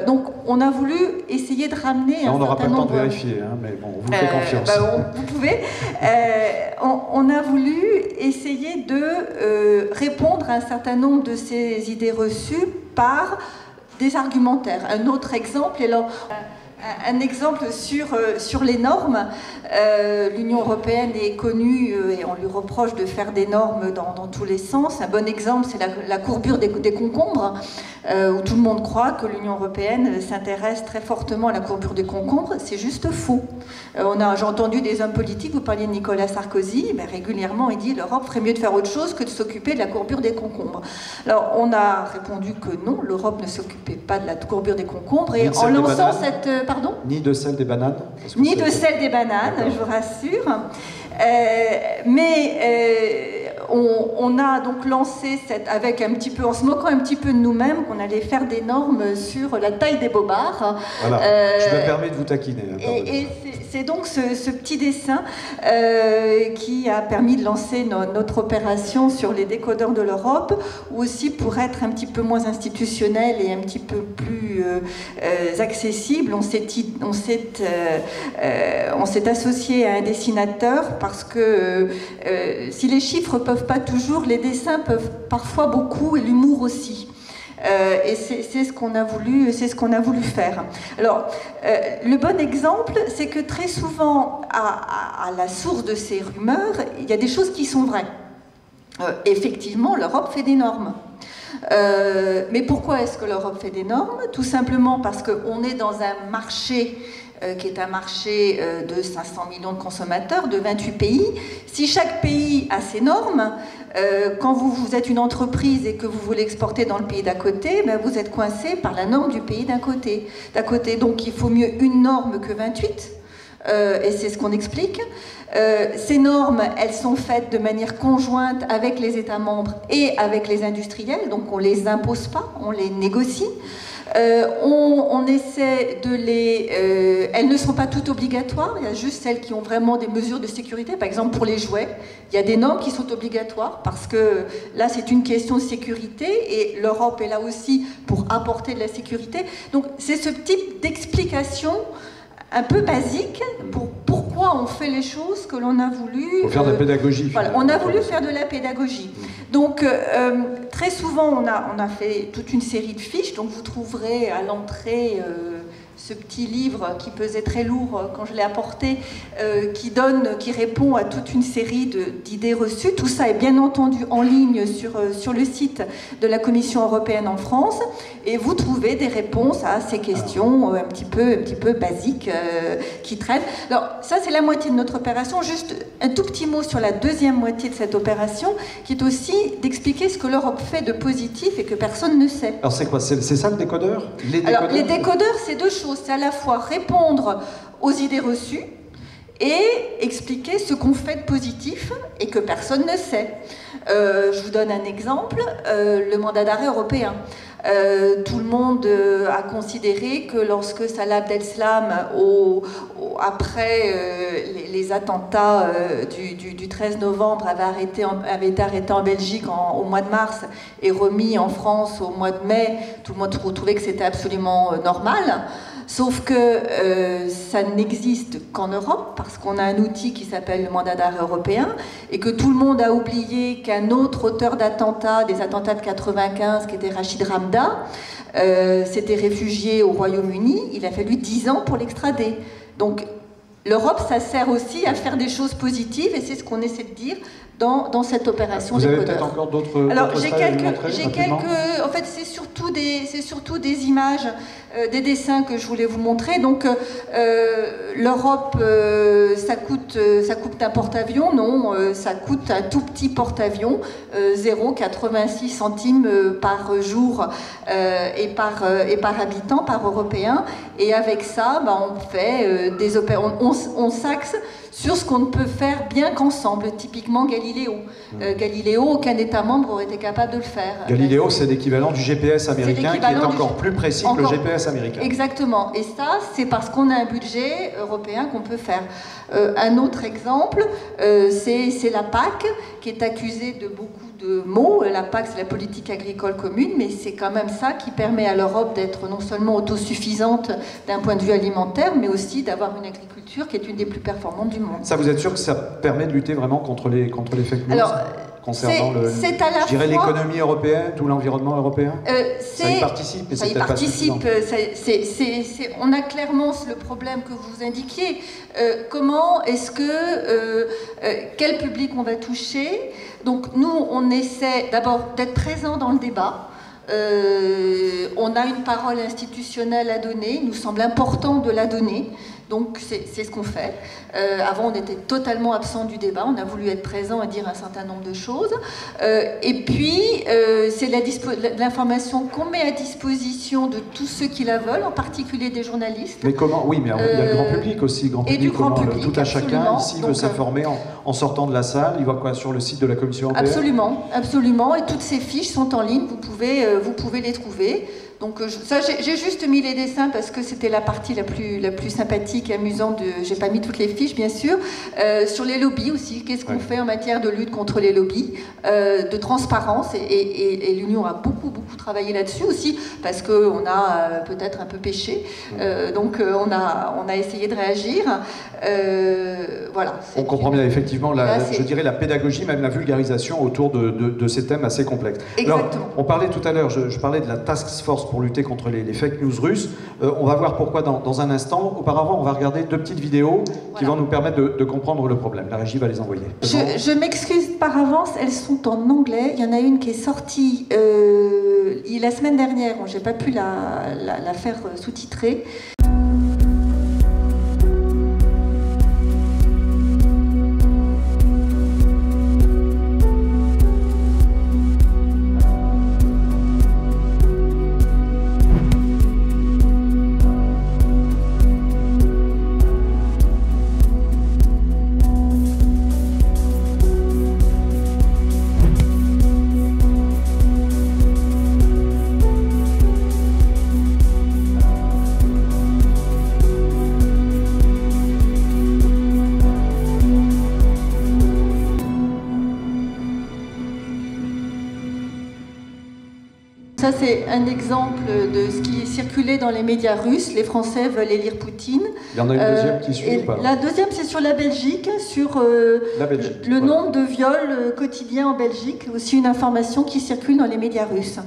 Donc on a voulu essayer de ramener on n'aura pas le temps de vérifier, hein, mais bon, on vous fait confiance. Vous pouvez. On a voulu essayer de répondre à un certain nombre de ces idées reçues par des argumentaires. Un autre exemple, un exemple sur les normes. L'Union européenne est connue et on lui reproche de faire des normes dans tous les sens. Un bon exemple, c'est la courbure des concombres, où tout le monde croit que l'Union européenne s'intéresse très fortement à la courbure des concombres. C'est juste faux. J'ai entendu des hommes politiques, vous parliez de Nicolas Sarkozy, régulièrement il dit l'Europe ferait mieux de faire autre chose que de s'occuper de la courbure des concombres. Alors on a répondu que non, l'Europe ne s'occupait pas de la courbure des concombres, et en lançant cette... Pardon ? Ni de celle des bananes. Ni de celle des bananes, je vous rassure. On a donc lancé en se moquant un petit peu de nous-mêmes, qu'on allait faire des normes sur la taille des bobards. Voilà, je me permets de vous taquiner. Et c'est donc ce petit dessin qui a permis de lancer notre opération sur les décodeurs de l'Europe, ou aussi pour être un petit peu moins institutionnel et un petit peu plus accessible, on s'est associé à un dessinateur parce que si les chiffres peuvent pas toujours, les dessins peuvent parfois beaucoup, et l'humour aussi. Et c'est ce qu'on a voulu faire. Alors, le bon exemple, c'est que très souvent, à la source de ces rumeurs, il y a des choses qui sont vraies. Effectivement, l'Europe fait des normes. Mais pourquoi est-ce que l'Europe fait des normes? Tout simplement parce qu'on est dans un marché qui est un marché de 500 millions de consommateurs, de 28 pays. Si chaque pays a ses normes, quand vous êtes une entreprise et que vous voulez exporter dans le pays d'à côté, ben vous êtes coincé par la norme du pays d'à côté. Donc il faut mieux une norme que 28, et c'est ce qu'on explique. Ces normes, elles sont faites de manière conjointe avec les États membres et avec les industriels, donc on ne les impose pas, on les négocie. On essaie de les... elles ne sont pas toutes obligatoires, il y a juste celles qui ont vraiment des mesures de sécurité. Par exemple, pour les jouets, il y a des normes qui sont obligatoires parce que là, c'est une question de sécurité et l'Europe est là aussi pour apporter de la sécurité. Donc, c'est ce type d'explication un peu basique pour pourquoi on fait les choses que l'on a voulu... Pour faire de la pédagogie. Voilà, on a voulu faire de la pédagogie. Donc, très souvent, on a fait toute une série de fiches. Donc, vous trouverez à l'entrée ce petit livre qui pesait très lourd quand je l'ai apporté, qui répond à toute une série d'idées reçues. Tout ça est bien entendu en ligne sur le site de la Commission européenne en France. Et vous trouvez des réponses à ces questions un petit peu basiques qui traitent. Alors, ça, c'est la moitié de notre opération. Juste un tout petit mot sur la deuxième moitié de cette opération, qui est aussi d'expliquer ce que l'Europe fait de positif et que personne ne sait. Alors, c'est quoi? C'est ça le décodeur? Alors, les décodeurs, c'est deux choses. C'est à la fois répondre aux idées reçues et expliquer ce qu'on fait de positif et que personne ne sait. Je vous donne un exemple, le mandat d'arrêt européen. Tout le monde a considéré que lorsque Salah Abdeslam, après les attentats du 13 novembre, avait été arrêté en Belgique au mois de mars et remis en France au mois de mai, tout le monde trouvait que c'était absolument normal. Sauf que ça n'existe qu'en Europe, parce qu'on a un outil qui s'appelle le mandat d'arrêt européen, et que tout le monde a oublié qu'un autre auteur d'attentats, des attentats de 95, qui était Rachid Ramda, s'était réfugié au Royaume-Uni. Il a fallu 10 ans pour l'extrader. Donc l'Europe, ça sert aussi à faire des choses positives, et c'est ce qu'on essaie de dire dans cette opération décodeur. Vous avez peut-être encore d'autres... Alors, j'ai quelques... En fait, c'est surtout des images, des dessins que je voulais vous montrer. Donc, l'Europe, ça coûte un porte-avions? Non, ça coûte un tout petit porte-avions, 0,86 centimes par jour et par habitant, par européen. Et avec ça, on fait des opérations... On s'axe sur ce qu'on ne peut faire bien qu'ensemble, typiquement Galileo. Galileo, aucun État membre aurait été capable de le faire. Galileo, c'est l'équivalent du GPS américain, qui est encore plus précis que le GPS américain. Exactement. Et ça, c'est parce qu'on a un budget européen qu'on peut faire. Un autre exemple, c'est la PAC, qui est accusée de beaucoup de mots. La PAC, c'est la politique agricole commune, mais c'est quand même ça qui permet à l'Europe d'être non seulement autosuffisante d'un point de vue alimentaire, mais aussi d'avoir une agriculture qui est une des plus performantes du monde. Ça, vous êtes sûr que ça permet de lutter vraiment contre les fake news? Alors, concernant l'économie européenne, tout l'environnement européen? Ça y participe, et ça y participe. On a clairement le problème que vous indiquiez. Comment est-ce que... quel public on va toucher? Donc nous, on essaie d'abord d'être présent dans le débat. On a une parole institutionnelle à donner, il nous semble important de la donner. Donc c'est ce qu'on fait. Avant, on était totalement absent du débat. On a voulu être présent et dire un certain nombre de choses. Et puis, c'est l'information qu'on met à disposition de tous ceux qui la veulent, en particulier des journalistes. Mais comment? Oui, mais il y a le grand public aussi. Et du grand public, tout à chacun ici veut s'informer en sortant de la salle. Il va quoi sur le site de la Commission européenne? Absolument, absolument. Et toutes ces fiches sont en ligne. Vous pouvez les trouver. Donc ça, j'ai juste mis les dessins parce que c'était la partie la plus sympathique et amusante. J'ai pas mis toutes les fiches, bien sûr. Sur les lobbies aussi, qu'est-ce qu'on fait en matière de lutte contre les lobbies, de transparence, et l'Union a beaucoup travaillé là-dessus aussi, parce qu'on a peut-être un peu péché. Donc on a essayé de réagir. Voilà. On comprend bien, effectivement, je dirais la pédagogie, même la vulgarisation autour de ces thèmes assez complexes. Exactement. Alors, on parlait tout à l'heure, je parlais de la task force pour lutter contre les fake news russes. On va voir pourquoi dans un instant. Auparavant, on va regarder 2 petites vidéos qui vont nous permettre de comprendre le problème. La régie va les envoyer. Je m'excuse par avance, elles sont en anglais. Il y en a une qui est sortie la semaine dernière. J'ai pas pu la faire sous-titrer. Ça, c'est un exemple de ce qui circulait dans les médias russes. Les Français veulent élire Poutine. Il y en a une deuxième qui suit ou pas? La deuxième, c'est sur la Belgique, sur le nombre de viols quotidiens en Belgique. Aussi une information qui circule dans les médias russes.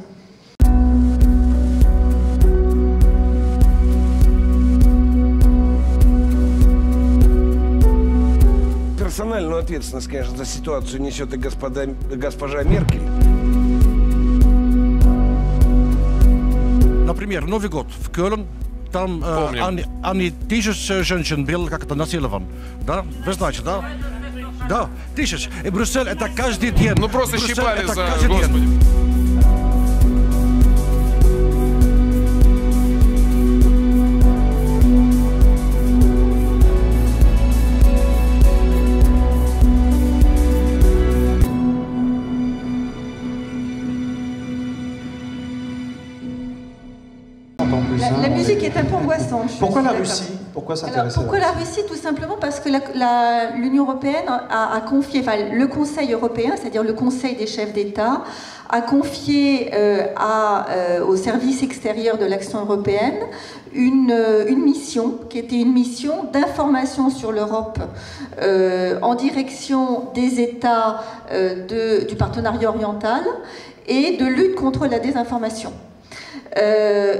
Персональную ответственность, конечно, за ситуацию несет и госпожа Меркель. Например, Новый год в Кёлен, там они тысяч женщин бил как-то насилован. Да? Вы знаете, да? Да, тысяч. И Брюссель это каждый день. Ну просто Брюссель щипали это за... каждый день. Господи. La musique est un peu angoissante. Pourquoi la Russie? Pourquoi s'intéresser Pourquoi la Russie? Tout simplement parce que l'Union européenne a confié, enfin le Conseil européen, c'est-à-dire le Conseil des chefs d'État, a confié au service extérieur de l'action européenne une mission qui était une mission d'information sur l'Europe en direction des États du partenariat oriental et de lutte contre la désinformation.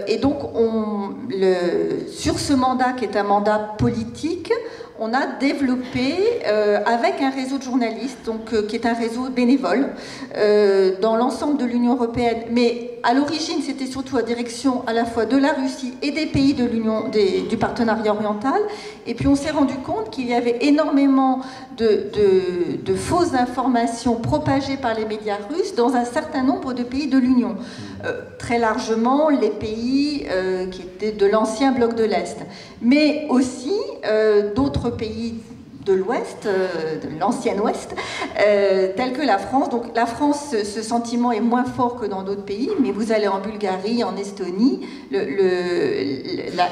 Et donc, sur ce mandat, qui est un mandat politique, on a développé, avec un réseau de journalistes, donc, qui est un réseau bénévole, dans l'ensemble de l'Union européenne, mais à l'origine, c'était surtout à direction à la fois de la Russie et des pays de du partenariat oriental, et puis on s'est rendu compte qu'il y avait énormément de fausses informations propagées par les médias russes dans un certain nombre de pays de l'Union. Très largement les pays qui étaient de l'ancien bloc de l'Est, mais aussi d'autres pays de l'Ouest, de l'ancien Ouest, tels que la France. Donc la France, ce sentiment est moins fort que dans d'autres pays, mais vous allez en Bulgarie, en Estonie,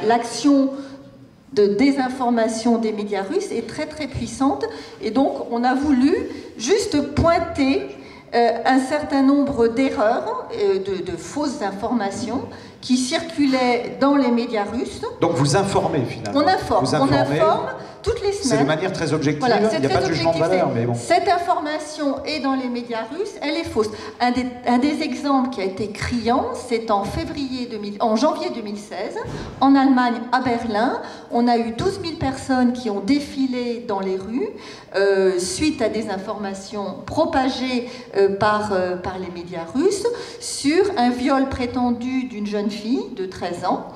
l'action de désinformation des médias russes est très très puissante, et donc on a voulu juste pointer un certain nombre d'erreurs, de fausses informations qui circulaient dans les médias russes. Donc vous informez finalement. On informe, toutes les semaines. C'est de manière très objective, voilà, il n'y a pas de jugement de valeur, mais bon. Cette information est dans les médias russes, elle est fausse. Un des exemples qui a été criant, c'est en janvier 2016, en Allemagne, à Berlin, on a eu 12 000 personnes qui ont défilé dans les rues suite à des informations propagées par les médias russes sur un viol prétendu d'une jeune fille de 13 ans.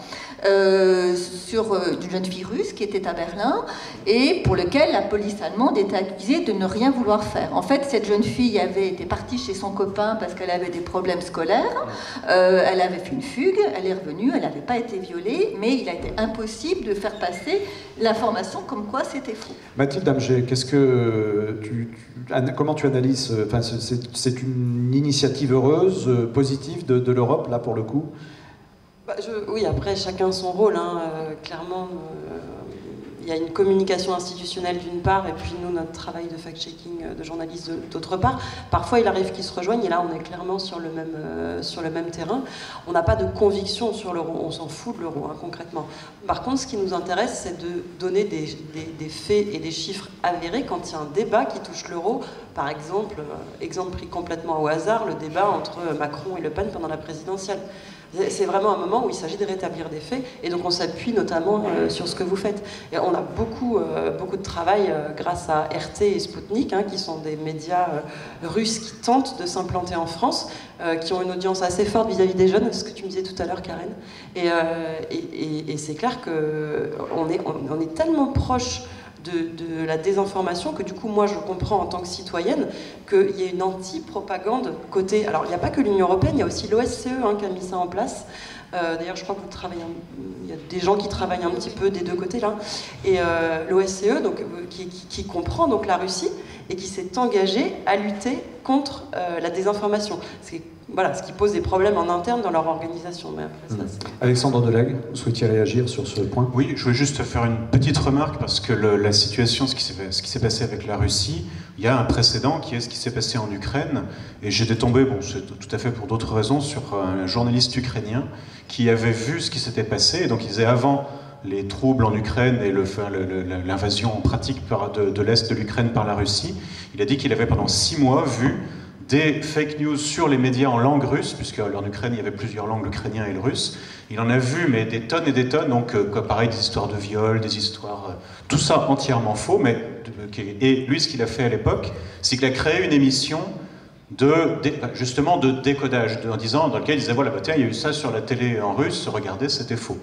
D'une jeune fille russe qui était à Berlin et pour lequel la police allemande était accusée de ne rien vouloir faire. En fait, cette jeune fille était partie chez son copain parce qu'elle avait des problèmes scolaires, elle avait fait une fugue, elle est revenue, elle n'avait pas été violée, mais il a été impossible de faire passer l'information comme quoi c'était faux. Mathilde Amger, comment tu analyses, enfin, c'est une initiative heureuse, positive de l'Europe, là pour le coup? Oui, après, chacun son rôle. Hein. Clairement, il y a une communication institutionnelle d'une part, et puis nous, notre travail de fact-checking, de journaliste d'autre part. Parfois, il arrive qu'ils se rejoignent, et là, on est clairement sur le même terrain. On n'a pas de conviction sur l'euro, on s'en fout de l'euro, hein, concrètement. Par contre, ce qui nous intéresse, c'est de donner des faits et des chiffres avérés quand il y a un débat qui touche l'euro, par exemple, exemple pris complètement au hasard, le débat entre Macron et Le Pen pendant la présidentielle. C'est vraiment un moment où il s'agit de rétablir des faits, et donc on s'appuie notamment sur ce que vous faites. Et on a beaucoup de travail grâce à RT et Sputnik, hein, qui sont des médias russes qui tentent de s'implanter en France, qui ont une audience assez forte vis-à-vis des jeunes, ce que tu me disais tout à l'heure, Karen. Et c'est clair qu'on est tellement proche de la désinformation que du coup moi je comprends en tant que citoyenne qu'il y ait une anti-propagande côté... Alors il n'y a pas que l'Union Européenne, il y a aussi l'OSCE qui a mis ça en place. D'ailleurs je crois que vous travaillez, il y a des gens qui travaillent un petit peu des deux côtés là. Et l'OSCE donc, qui comprend donc la Russie et qui s'est engagé à lutter contre la désinformation. Voilà, ce qui pose des problèmes en interne dans leur organisation. Mais après, Alexandre Delague, vous souhaitiez réagir sur ce point? Oui, je voulais juste faire une petite remarque parce que la situation, ce qui s'est passé avec la Russie, il y a un précédent qui est ce qui s'est passé en Ukraine. Et j'étais tombé, bon, c'est tout à fait pour d'autres raisons, sur un journaliste ukrainien qui avait vu ce qui s'était passé. Et donc il disait avant les troubles en Ukraine et l'invasion en pratique de l'Est de l'Ukraine par la Russie, il a dit qu'il avait pendant 6 mois vu des fake news sur les médias en langue russe, puisque en Ukraine il y avait plusieurs langues, l'ukrainien et le russe. Il en a vu mais des tonnes et des tonnes, donc pareil, des histoires de viol, des histoires... tout ça entièrement faux, et lui ce qu'il a fait à l'époque, c'est qu'il a créé une émission justement de décodage, dans lequel il disait voilà, tiens, il y a eu ça sur la télé en russe, regardez, c'était faux.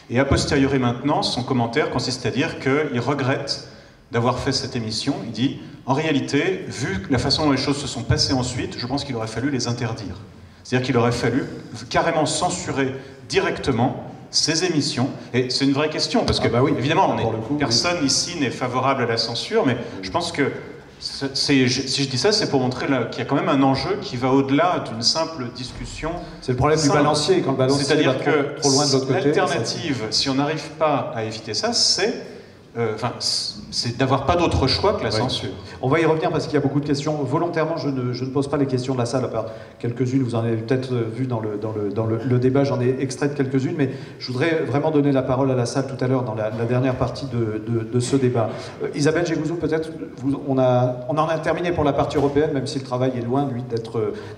Et a posteriori maintenant, son commentaire consiste à dire qu'il regrette d'avoir fait cette émission. Il dit, en réalité, vu la façon dont les choses se sont passées ensuite, je pense qu'il aurait fallu les interdire. C'est-à-dire qu'il aurait fallu carrément censurer directement ces émissions. Et c'est une vraie question, parce que, évidemment, personne ici n'est favorable à la censure, mais je pense que, si je dis ça, c'est pour montrer qu'il y a quand même un enjeu qui va au-delà d'une simple discussion. C'est le problème du balancier, quand le balancier va trop loin de l'autre côté. L'alternative, si on n'arrive pas à éviter ça, c'est d'avoir pas d'autre choix que la censure. On va y revenir parce qu'il y a beaucoup de questions. Volontairement, je ne pose pas les questions de la salle, à part quelques-unes, vous en avez peut-être vu dans le débat, j'en ai extrait de quelques-unes, mais je voudrais vraiment donner la parole à la salle tout à l'heure dans la dernière partie de ce débat. Isabelle Jégouzou, peut-être, on en a terminé pour la partie européenne, même si le travail est loin, lui,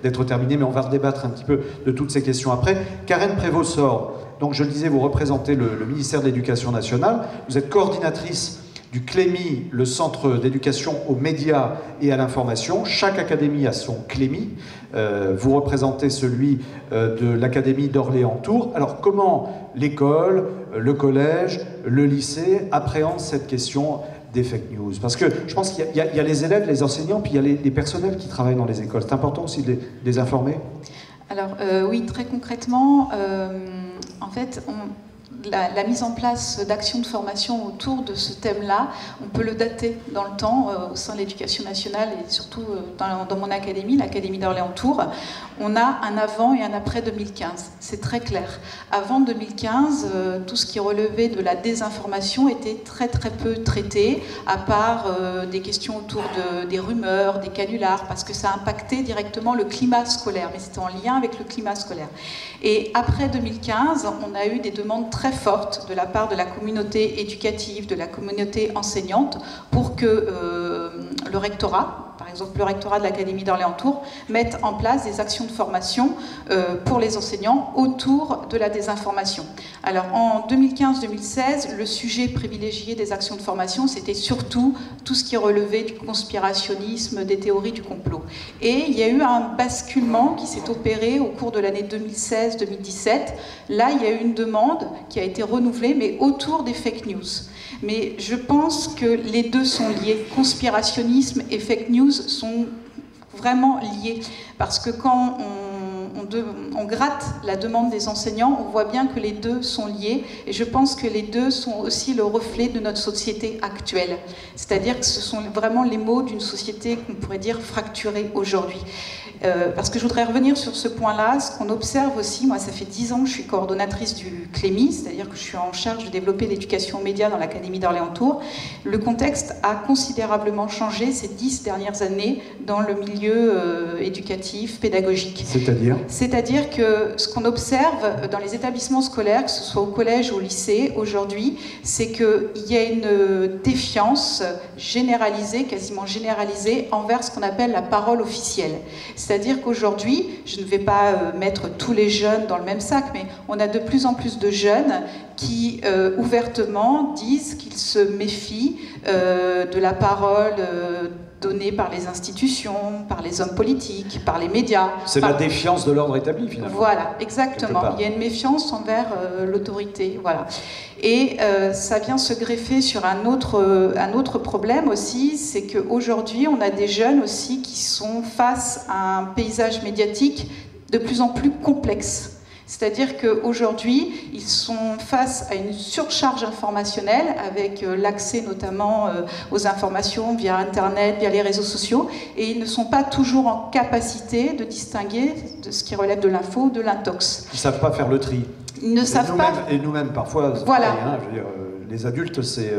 d'être terminé, mais on va redébattre un petit peu de toutes ces questions après. Karen Prévost-Sort, donc je le disais, vous représentez le ministère de l'Éducation nationale, vous êtes coordinatrice du CLEMI, le Centre d'éducation aux médias et à l'information. Chaque académie a son CLEMI. Vous représentez celui de l'Académie d'Orléans-Tours. Alors comment l'école, le collège, le lycée appréhendent cette question des fake news? Parce que je pense qu'il y a les élèves, les enseignants, puis il y a les personnels qui travaillent dans les écoles. C'est important aussi de les informer? Alors oui, très concrètement, en fait, la mise en place d'actions de formation autour de ce thème-là, on peut le dater dans le temps au sein de l'Éducation nationale et surtout dans mon académie, l'Académie d'Orléans-Tours. On a un avant et un après 2015, c'est très clair. Avant 2015, tout ce qui relevait de la désinformation était très peu traité, à part des questions autour des rumeurs, des canulars, parce que ça impactait directement le climat scolaire, mais c'était en lien avec le climat scolaire. Et après 2015, on a eu des demandes très fortes de la part de la communauté éducative, de la communauté enseignante, pour que le rectorat, par exemple le rectorat de l'Académie d'Orléans-Tours, mette en place des actions de formation pour les enseignants autour de la désinformation. Alors en 2015-2016, le sujet privilégié des actions de formation, c'était surtout tout ce qui relevait du conspirationnisme, des théories du complot. Et il y a eu un basculement qui s'est opéré au cours de l'année 2016-2017. Là, il y a eu une demande qui a été renouvelée, mais autour des fake news. Mais je pense que les deux sont liés. Conspirationnisme et fake news sont vraiment liés. Parce que quand on gratte la demande des enseignants, on voit bien que les deux sont liés. Et je pense que les deux sont aussi le reflet de notre société actuelle. C'est-à-dire que ce sont vraiment les mots d'une société qu'on pourrait dire fracturée aujourd'hui. Parce que je voudrais revenir sur ce point-là, ce qu'on observe aussi, moi ça fait 10 ans que je suis coordonnatrice du CLEMI, c'est-à-dire que je suis en charge de développer l'éducation aux médias dans l'Académie d'Orléans-Tours. Le contexte a considérablement changé ces 10 dernières années dans le milieu éducatif, pédagogique. C'est-à-dire ? C'est-à-dire que ce qu'on observe dans les établissements scolaires, que ce soit au collège ou au lycée, aujourd'hui, c'est qu'il y a une défiance généralisée, quasiment généralisée, envers ce qu'on appelle la parole officielle. C'est-à-dire qu'aujourd'hui, je ne vais pas mettre tous les jeunes dans le même sac, mais on a de plus en plus de jeunes qui ouvertement disent qu'ils se méfient de la parole donnée par les institutions, par les hommes politiques, par les médias. C'est la défiance de l'ordre établi, finalement. Voilà, exactement. Il y a une méfiance envers l'autorité. Voilà. Et ça vient se greffer sur un autre problème aussi, c'est qu'aujourd'hui, on a des jeunes aussi qui sont face à un paysage médiatique de plus en plus complexe. C'est-à-dire qu'aujourd'hui, ils sont face à une surcharge informationnelle avec l'accès notamment aux informations via Internet, via les réseaux sociaux, et ils ne sont pas toujours en capacité de distinguer de ce qui relève de l'info ou de l'intox. Ils ne savent pas faire le tri. Ils ne savent pas. Et nous-mêmes, parfois, voilà. Pareil, hein, je veux dire, les adultes, c'est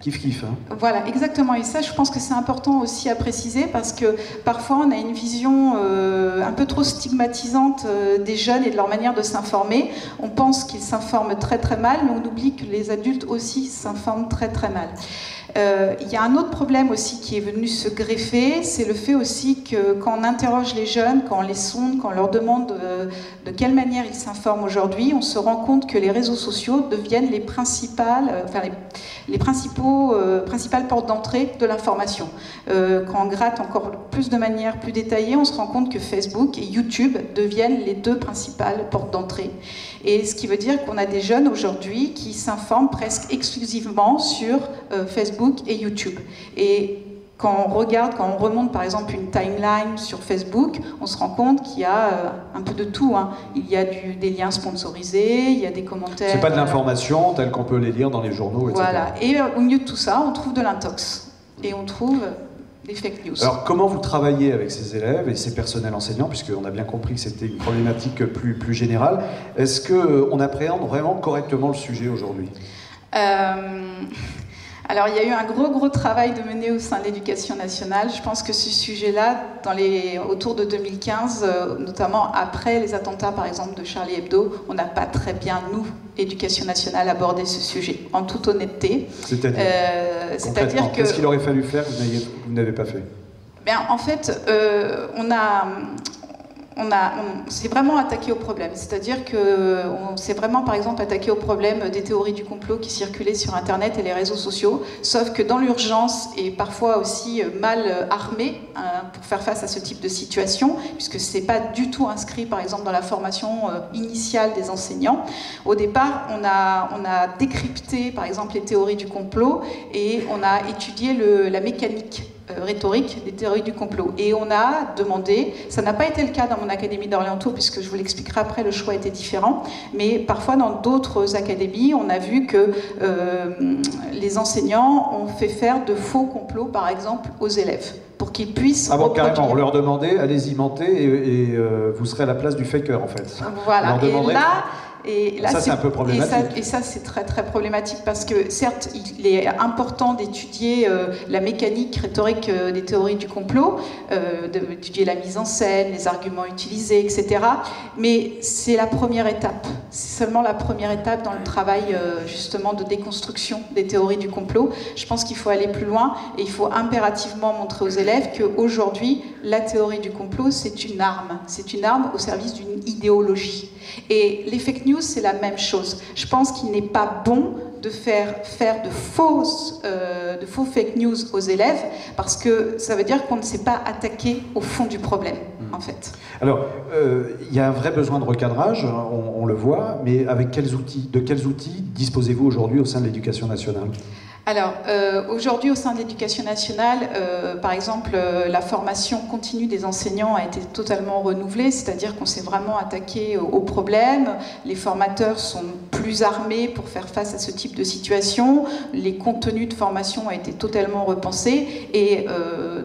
kiff-kiff. Hein. Voilà, exactement. Et ça, je pense que c'est important aussi à préciser parce que parfois, on a une vision un peu trop stigmatisante des jeunes et de leur manière de s'informer. On pense qu'ils s'informent très très mal, mais on oublie que les adultes aussi s'informent très très mal. Il y a un autre problème aussi qui est venu se greffer, c'est le fait aussi que quand on interroge les jeunes, quand on les sonde, quand on leur demande de quelle manière ils s'informent aujourd'hui, on se rend compte que les réseaux sociaux deviennent les principales portes d'entrée de l'information. Quand on gratte encore plus de manière plus détaillée, on se rend compte que Facebook et YouTube deviennent les deux principales portes d'entrée. Et ce qui veut dire qu'on a des jeunes aujourd'hui qui s'informent presque exclusivement sur Facebook et YouTube. Et quand on regarde, quand on remonte par exemple une timeline sur Facebook, on se rend compte qu'il y a un peu de tout. Hein. Il y a des liens sponsorisés, il y a des commentaires... C'est pas de l'information telle qu'on peut les lire dans les journaux, etc. Voilà. Et au milieu de tout ça, on trouve de l'intox. Et on trouve... des fake news. Alors, comment vous travaillez avec ces élèves et ces personnels enseignants, puisqu'on a bien compris que c'était une problématique plus générale. Est-ce qu'on appréhende vraiment correctement le sujet aujourd'hui ? Alors, il y a eu un gros travail de mené au sein de l'Éducation nationale. Je pense que ce sujet-là, autour de 2015, notamment après les attentats, par exemple, de Charlie Hebdo, on n'a pas très bien, nous, Éducation nationale, abordé ce sujet, en toute honnêteté. C'est-à-dire que... Qu'est-ce qu'il aurait fallu faire que vous n'avez pas fait ? Bien, en fait, on s'est vraiment attaqué au problème. C'est-à-dire qu'on s'est vraiment, par exemple, attaqué au problème des théories du complot qui circulaient sur Internet et les réseaux sociaux, sauf que dans l'urgence et parfois aussi mal armés pour faire face à ce type de situation, puisque ce n'est pas du tout inscrit, par exemple, dans la formation initiale des enseignants. Au départ, on a décrypté, par exemple, les théories du complot et on a étudié la mécanique rhétorique des théories du complot. Et on a demandé, ça n'a pas été le cas dans mon académie d'Orléans-Tours, puisque je vous l'expliquerai après, le choix était différent, mais parfois dans d'autres académies, on a vu que les enseignants ont fait faire de faux complots, par exemple, aux élèves, pour qu'ils puissent reproduire. Carrément, on leur demandait, allez-y mentez, et vous serez à la place du faker, en fait. Voilà, et là, ça, c'est un peu problématique. Et ça, c'est très très problématique parce que, certes, il est important d'étudier la mécanique rhétorique des théories du complot, d'étudier la mise en scène, les arguments utilisés, etc. Mais c'est la première étape. C'est seulement la première étape dans le travail, justement, de déconstruction des théories du complot. Je pense qu'il faut aller plus loin et il faut impérativement montrer aux élèves qu'aujourd'hui, la théorie du complot, c'est une arme. C'est une arme au service d'une idéologie. Et les fake news, c'est la même chose. Je pense qu'il n'est pas bon de faire de faux fake news aux élèves, parce que ça veut dire qu'on ne s'est pas attaqué au fond du problème, en fait. Alors, il y a un vrai besoin de recadrage, on le voit, mais de quels outils disposez-vous aujourd'hui au sein de l'Éducation nationale ? Alors, aujourd'hui, au sein de l'Éducation nationale, par exemple, la formation continue des enseignants a été totalement renouvelée, c'est-à-dire qu'on s'est vraiment attaqué au problème. Les formateurs sont plus armés pour faire face à ce type de situation. Les contenus de formation ont été totalement repensés. Et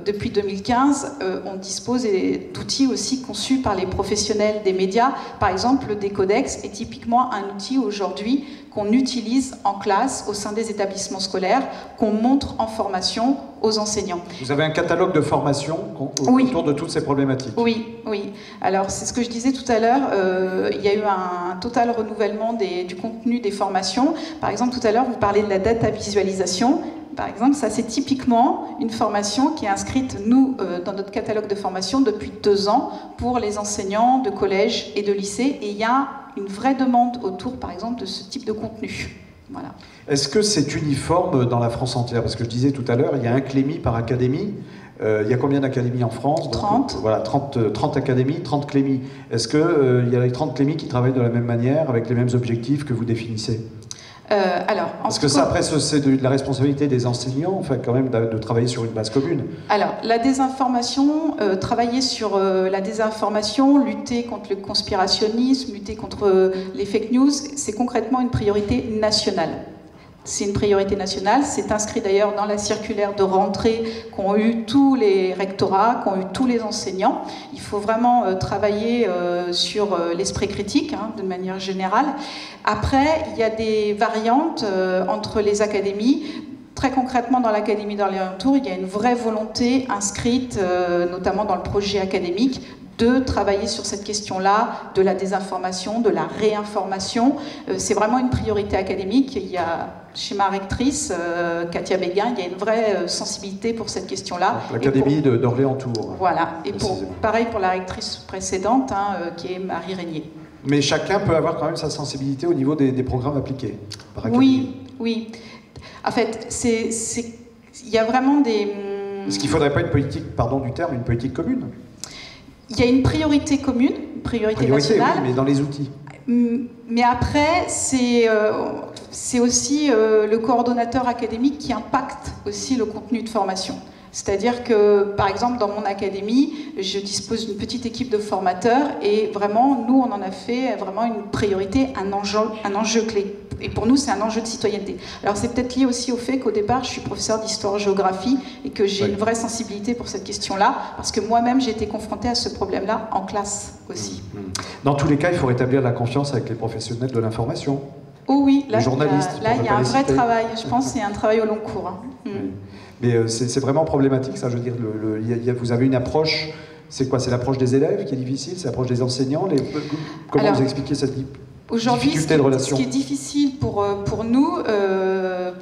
depuis 2015, on dispose d'outils aussi conçus par les professionnels des médias. Par exemple, le Décodex est typiquement un outil aujourd'hui qu'on utilise en classe au sein des établissements scolaires, qu'on montre en formation aux enseignants. Vous avez un catalogue de formation autour de toutes ces problématiques? Oui, oui. Alors, c'est ce que je disais tout à l'heure, il y a eu un total renouvellement du contenu des formations. Par exemple, tout à l'heure, vous parlez de la data visualisation. Par exemple, ça c'est typiquement une formation qui est inscrite, nous, dans notre catalogue de formation depuis 2 ans pour les enseignants de collège et de lycée. Et il y a une vraie demande autour, par exemple, de ce type de contenu. Voilà. Est-ce que c'est uniforme dans la France entière? Parce que je disais tout à l'heure, il y a un clémy par académie. Il y a combien d'académies en France? 30. Donc, voilà, 30 académies, 30 clémies. Est-ce qu'il y a les 30 clémies qui travaillent de la même manière, avec les mêmes objectifs que vous définissez? Parce que ça, après, c'est de la responsabilité des enseignants, enfin, quand même, de travailler sur une base commune. Alors, la désinformation, travailler sur la désinformation, lutter contre le conspirationnisme, lutter contre les fake news, c'est concrètement une priorité nationale. C'est une priorité nationale, c'est inscrit d'ailleurs dans la circulaire de rentrée qu'ont eu tous les rectorats, qu'ont eu tous les enseignants. Il faut vraiment travailler sur l'esprit critique, de manière générale. Après, il y a des variantes entre les académies. Très concrètement, dans l'Académie d'Orléans-Tours, il y a une vraie volonté inscrite, notamment dans le projet académique, de travailler sur cette question-là, de la désinformation, de la réinformation. C'est vraiment une priorité académique. Il y a, chez ma rectrice, Katia Béguin, il y a une vraie sensibilité pour cette question-là. L'Académie d'Orléans-Tours. Voilà. Et pareil pour la rectrice précédente, qui est Marie Régnier. Mais chacun peut avoir quand même sa sensibilité au niveau des programmes appliqués par académie. Oui, oui. En fait, il y a vraiment des... Est-ce qu'il ne faudrait pas une politique, pardon du terme, une politique commune? Il y a une priorité commune, une priorité nationale. Oui, mais dans les outils. Mais après, c'est aussi le coordonnateur académique qui impacte aussi le contenu de formation. C'est-à-dire que, par exemple, dans mon académie, je dispose d'une petite équipe de formateurs et vraiment, nous, on en a fait vraiment une priorité, un enjeu clé. Et pour nous, c'est un enjeu de citoyenneté. Alors, c'est peut-être lié aussi au fait qu'au départ, je suis professeure d'histoire-géographie et que j'ai une vraie sensibilité pour cette question-là, parce que moi-même, j'ai été confrontée à ce problème-là en classe aussi. Dans tous les cas, il faut rétablir la confiance avec les professionnels de l'information. Oh oui, là, les journalistes. Là, il y a un vrai travail. Je pense que c'est un travail au long cours. Oui. Mais c'est vraiment problématique, ça. Je veux dire, vous avez une approche. C'est quoi? C'est l'approche des élèves qui est difficile? C'est l'approche des enseignants? Comment vous expliquez cette difficulté de relation? Ce qui est difficile pour nous,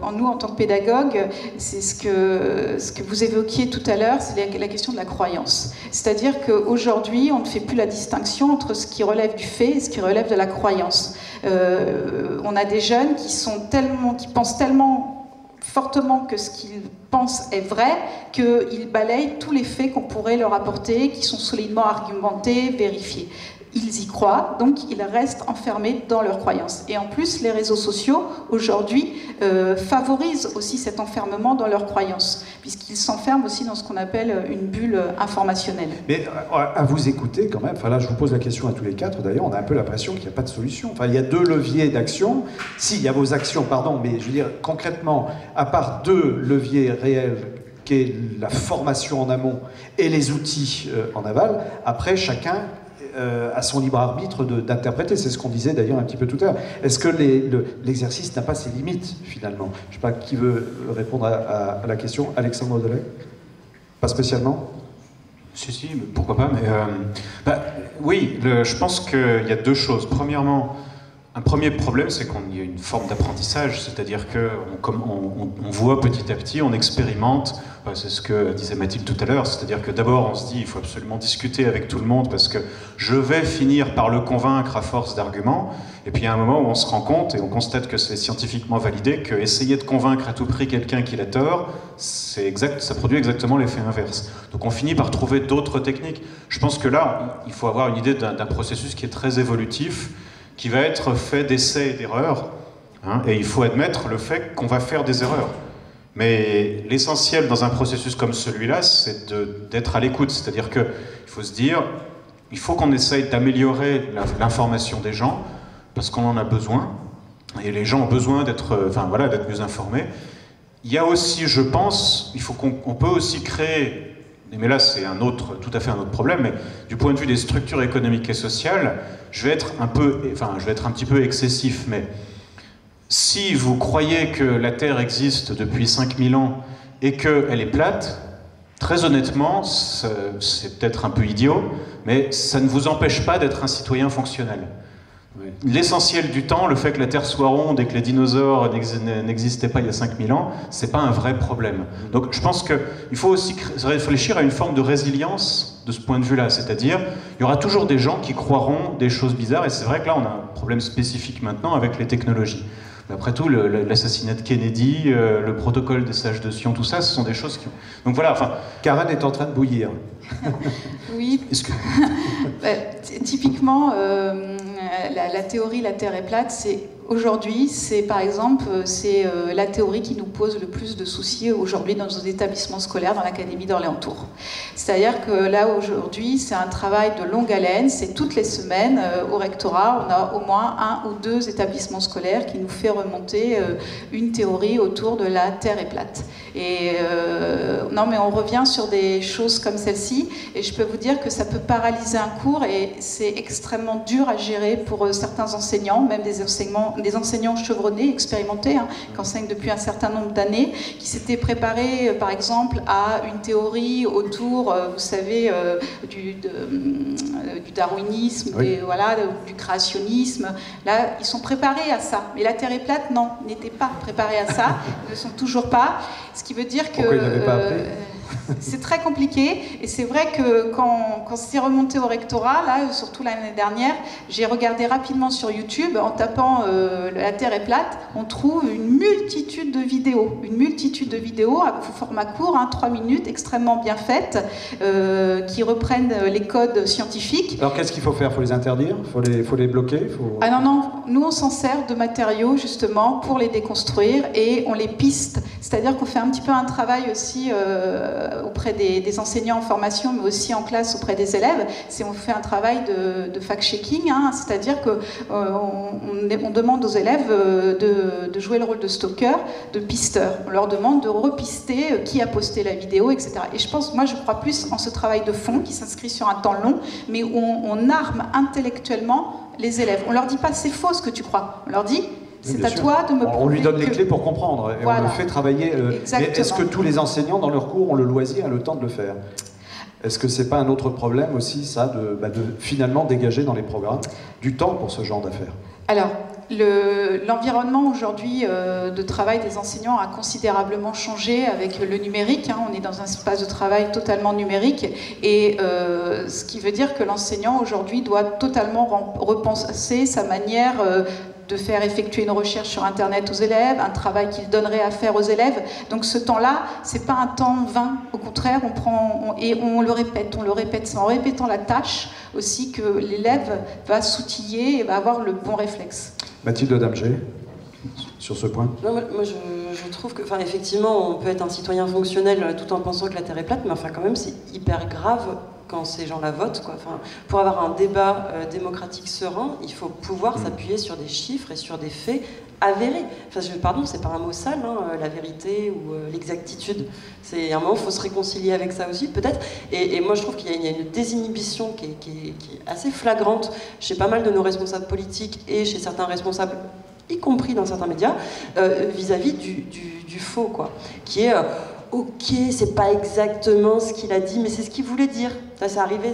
en tant que pédagogue, c'est ce que vous évoquiez tout à l'heure, c'est la question de la croyance. C'est-à-dire qu'aujourd'hui, on ne fait plus la distinction entre ce qui relève du fait et ce qui relève de la croyance. On a des jeunes qui pensent tellement fortement que ce qu'ils pensent est vrai, qu'ils balayent tous les faits qu'on pourrait leur apporter, qui sont solidement argumentés, vérifiés. Ils y croient, donc ils restent enfermés dans leurs croyances. Et en plus, les réseaux sociaux, aujourd'hui, favorisent aussi cet enfermement dans leurs croyances, puisqu'ils s'enferment aussi dans ce qu'on appelle une bulle informationnelle. Mais à vous écouter, quand même, enfin là, je vous pose la question à tous les quatre, d'ailleurs, on a un peu l'impression qu'il n'y a pas de solution. Enfin, il y a 2 leviers d'action. Si, il y a vos actions, pardon, mais je veux dire, concrètement, à part 2 leviers réels, qui est la formation en amont et les outils en aval, après, chacun à son libre arbitre d'interpréter. C'est ce qu'on disait d'ailleurs un petit peu tout à l'heure. Est-ce que l'exercice n'a pas ses limites, finalement? Je ne sais pas qui veut répondre à la question. Alexandre Audelet? Pas spécialement? Si, mais pourquoi pas, mais... oui, je pense qu'il y a 2 choses. Premièrement, un premier problème, c'est qu'il y a une forme d'apprentissage, c'est-à-dire qu'on voit petit à petit, on expérimente, c'est ce que disait Mathilde tout à l'heure, c'est-à-dire que d'abord on se dit il faut absolument discuter avec tout le monde parce que je vais finir par le convaincre à force d'arguments, et puis il y a un moment où on se rend compte et on constate que c'est scientifiquement validé que essayer de convaincre à tout prix quelqu'un qu'il a tort, ça produit exactement l'effet inverse. Donc on finit par trouver d'autres techniques. Je pense que là, il faut avoir une idée d'un processus qui est très évolutif, qui va être fait d'essais et d'erreurs, et il faut admettre le fait qu'on va faire des erreurs. Mais l'essentiel dans un processus comme celui-là, c'est d'être à l'écoute, c'est-à-dire qu'il faut se dire, il faut qu'on essaye d'améliorer l'information des gens, parce qu'on en a besoin, et les gens ont besoin d'être mieux informés. Il y a aussi, je pense, on peut aussi créer, mais là c'est tout à fait un autre problème, mais du point de vue des structures économiques et sociales, je vais être un petit peu excessif, mais Si vous croyez que la Terre existe depuis 5000 ans et qu'elle est plate, très honnêtement, c'est peut-être un peu idiot, mais ça ne vous empêche pas d'être un citoyen fonctionnel. Oui. L'essentiel du temps, le fait que la Terre soit ronde et que les dinosaures n'existaient pas il y a 5000 ans, c'est pas un vrai problème. Donc je pense qu'il faut aussi réfléchir à une forme de résilience de ce point de vue-là, c'est-à-dire il y aura toujours des gens qui croiront des choses bizarres, et c'est vrai que là on a un problème spécifique maintenant avec les technologies. Mais après tout, l'assassinat de Kennedy, le protocole des sages de Sion, tout ça, ce sont des choses qui... Donc voilà, enfin... Karen est en train de bouillir. Oui, typiquement, la théorie la Terre est plate, aujourd'hui, c'est par exemple, c'est la théorie qui nous pose le plus de soucis aujourd'hui dans nos établissements scolaires, dans l'Académie d'Orléans-Tours. C'est-à-dire que là, aujourd'hui, c'est un travail de longue haleine, c'est toutes les semaines, au rectorat, on a au moins 1 ou 2 établissements scolaires qui nous fait remonter une théorie autour de la Terre est plate. Et non, mais on revient sur des choses comme celle-ci, et je peux vous dire que ça peut paralyser un cours, et c'est extrêmement dur à gérer pour certains enseignants, même des enseignants chevronnés, expérimentés, hein, qui enseignent depuis un certain nombre d'années, qui s'étaient préparés, par exemple, à une théorie autour, vous savez, du darwinisme, oui. Voilà, du créationnisme. Là, ils sont préparés à ça. Mais la Terre est plate, non, n'étaient pas préparés à ça, ils ne le sont toujours pas. Ce qui veut dire que... Pourquoi ils n'avaient pas appris ? C'est très compliqué, et c'est vrai que quand c'est remonté au rectorat, là, surtout l'année dernière, j'ai regardé rapidement sur YouTube, en tapant la Terre est plate, on trouve une multitude de vidéos à format court, hein, 3 minutes, extrêmement bien faites, qui reprennent les codes scientifiques. Alors qu'est-ce qu'il faut faire ? Il faut les interdire ? Il faut les bloquer ? Ah non, non, nous on s'en sert de matériaux justement pour les déconstruire, et on les piste, c'est-à-dire qu'on fait un petit peu un travail aussi auprès des enseignants en formation, mais aussi en classe auprès des élèves. On fait un travail de fact-checking, hein, c'est-à-dire qu'on demande aux élèves de jouer le rôle de stalker, de pisteur. On leur demande de repister qui a posté la vidéo, etc. Et moi je crois plus en ce travail de fond qui s'inscrit sur un temps long, mais où on arme intellectuellement les élèves. On leur dit pas c'est faux ce que tu crois, on leur dit c'est à toi de me prouver. On lui donne les clés pour comprendre, et voilà. On le fait travailler. Mais est-ce que tous les enseignants dans leur cours ont le loisir et le temps de le faire ? Est-ce que c'est pas un autre problème aussi, ça, de finalement dégager dans les programmes du temps pour ce genre d'affaires ? Alors, l'environnement aujourd'hui de travail des enseignants a considérablement changé avec le numérique, hein. On est dans un espace de travail totalement numérique, et ce qui veut dire que l'enseignant aujourd'hui doit totalement repenser sa manière de faire effectuer une recherche sur Internet aux élèves, un travail qu'il donnerait à faire aux élèves. Donc ce temps-là, c'est pas un temps vain. Au contraire, on le répète. C'est en répétant la tâche aussi que l'élève va s'outiller et va avoir le bon réflexe. Mathilde Damgé, sur ce point. Non, moi je trouve que, effectivement, on peut être un citoyen fonctionnel tout en pensant que la Terre est plate, mais quand même, c'est hyper grave quand ces gens-là votent, quoi. Pour avoir un débat démocratique serein, il faut pouvoir s'appuyer sur des chiffres et sur des faits avérés. Pardon, c'est pas un mot sale, hein, la vérité ou l'exactitude. À un moment, il faut se réconcilier avec ça aussi, peut-être. Et moi, je trouve qu'il y a une désinhibition qui est assez flagrante chez pas mal de nos responsables politiques et chez certains responsables, y compris dans certains médias, vis-à-vis du faux, quoi. Qui est... ok, c'est pas exactement ce qu'il a dit, mais c'est ce qu'il voulait dire. Ça, c'est arrivé,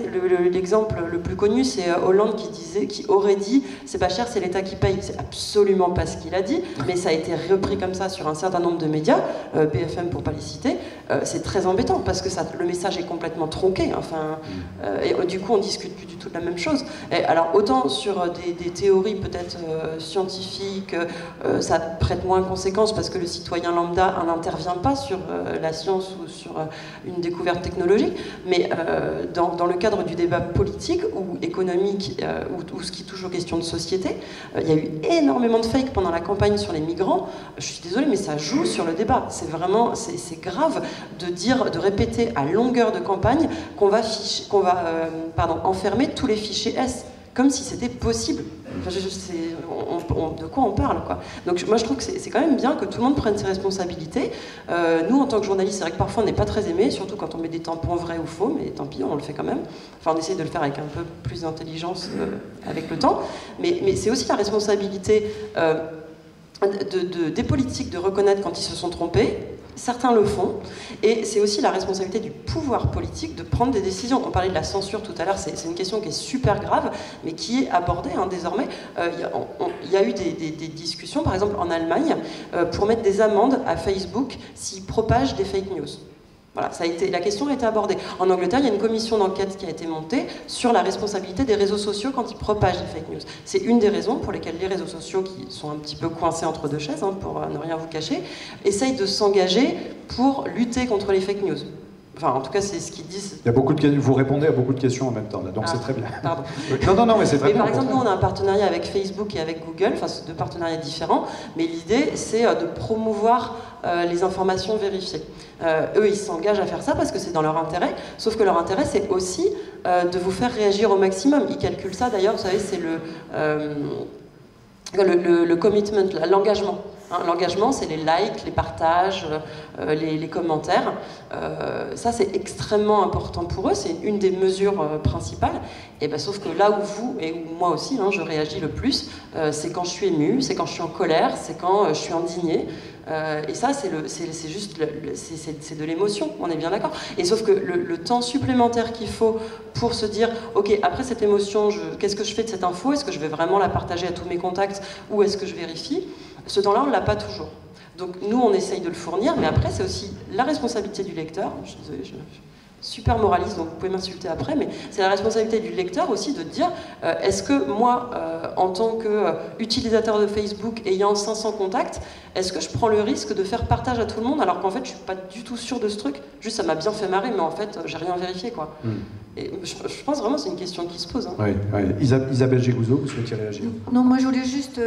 l'exemple le plus connu, c'est Hollande qui aurait dit « c'est pas cher, c'est l'État qui paye ». C'est absolument pas ce qu'il a dit, mais ça a été repris comme ça sur un certain nombre de médias, BFM pour pas les citer. C'est très embêtant, parce que le message est complètement tronqué. Et du coup, on discute plus du tout de la même chose. Alors, autant sur des théories peut-être scientifiques, ça prête moins conséquence, parce que le citoyen lambda n'intervient pas sur la science ou sur une découverte technologique, mais dans le cadre du débat politique ou économique ou ce qui touche aux questions de société, il y a eu énormément de fake pendant la campagne sur les migrants. Je suis désolée, mais ça joue sur le débat. C'est vraiment, c'est grave de répéter à longueur de campagne qu'on va enfermer tous les fichiers S, comme si c'était possible. De quoi on parle, quoi. Donc moi je trouve que c'est quand même bien que tout le monde prenne ses responsabilités. Nous en tant que journalistes, c'est vrai que parfois on n'est pas très aimés, surtout quand on met des tampons vrais ou faux, mais tant pis, on le fait quand même. On essaie de le faire avec un peu plus d'intelligence avec le temps. Mais c'est aussi la responsabilité des politiques de reconnaître quand ils se sont trompés. Certains le font, et c'est aussi la responsabilité du pouvoir politique de prendre des décisions. On parlait de la censure tout à l'heure, c'est une question qui est super grave, mais qui est abordée désormais. Il y a eu des discussions, par exemple en Allemagne, pour mettre des amendes à Facebook s'ils propagent des fake news. Voilà, la question a été abordée. En Angleterre, il y a une commission d'enquête qui a été montée sur la responsabilité des réseaux sociaux quand ils propagent des fake news. C'est une des raisons pour lesquelles les réseaux sociaux, qui sont un petit peu coincés entre deux chaises, pour ne rien vous cacher, essayent de s'engager pour lutter contre les fake news. Enfin, en tout cas, c'est ce qu'ils disent. Il y a beaucoup de, vous répondez à beaucoup de questions en même temps, là, donc c'est très bien. Pardon. Non, mais c'est très bien. Par exemple, nous, on a un partenariat avec Facebook et avec Google, enfin, c'est deux partenariats différents, mais l'idée, c'est de promouvoir les informations vérifiées. Eux, ils s'engagent à faire ça parce que c'est dans leur intérêt, sauf que leur intérêt, c'est aussi de vous faire réagir au maximum. Ils calculent ça, d'ailleurs, vous savez, c'est le commitment, l'engagement. L'engagement, c'est les likes, les partages, les commentaires. Ça, c'est extrêmement important pour eux. C'est une des mesures principales. Et sauf que là où vous, et où moi aussi, je réagis le plus, c'est quand je suis émue, c'est quand je suis en colère, c'est quand je suis indignée. Et ça, c'est juste c'est de l'émotion, on est bien d'accord. Et sauf que le temps supplémentaire qu'il faut pour se dire, ok, après cette émotion, qu'est-ce que je fais de cette info? Est-ce que je vais vraiment la partager à tous mes contacts ou est-ce que je vérifie? Ce temps-là, on ne l'a pas toujours. Donc nous, on essaye de le fournir, mais après, c'est aussi la responsabilité du lecteur. Je suis désolée, je suis super moraliste, donc vous pouvez m'insulter après, mais c'est la responsabilité du lecteur aussi de dire, est-ce que moi, en tant qu'utilisateur de Facebook, ayant 500 contacts, est-ce que je prends le risque de faire partage à tout le monde alors qu'en fait, je ne suis pas du tout sûre de ce truc? Juste, ça m'a bien fait marrer, mais en fait, j'ai rien vérifié, quoi. Et je pense vraiment que c'est une question qui se pose. Oui. Isabelle Gégouzeau, vous souhaitiez réagir? Non, moi je voulais juste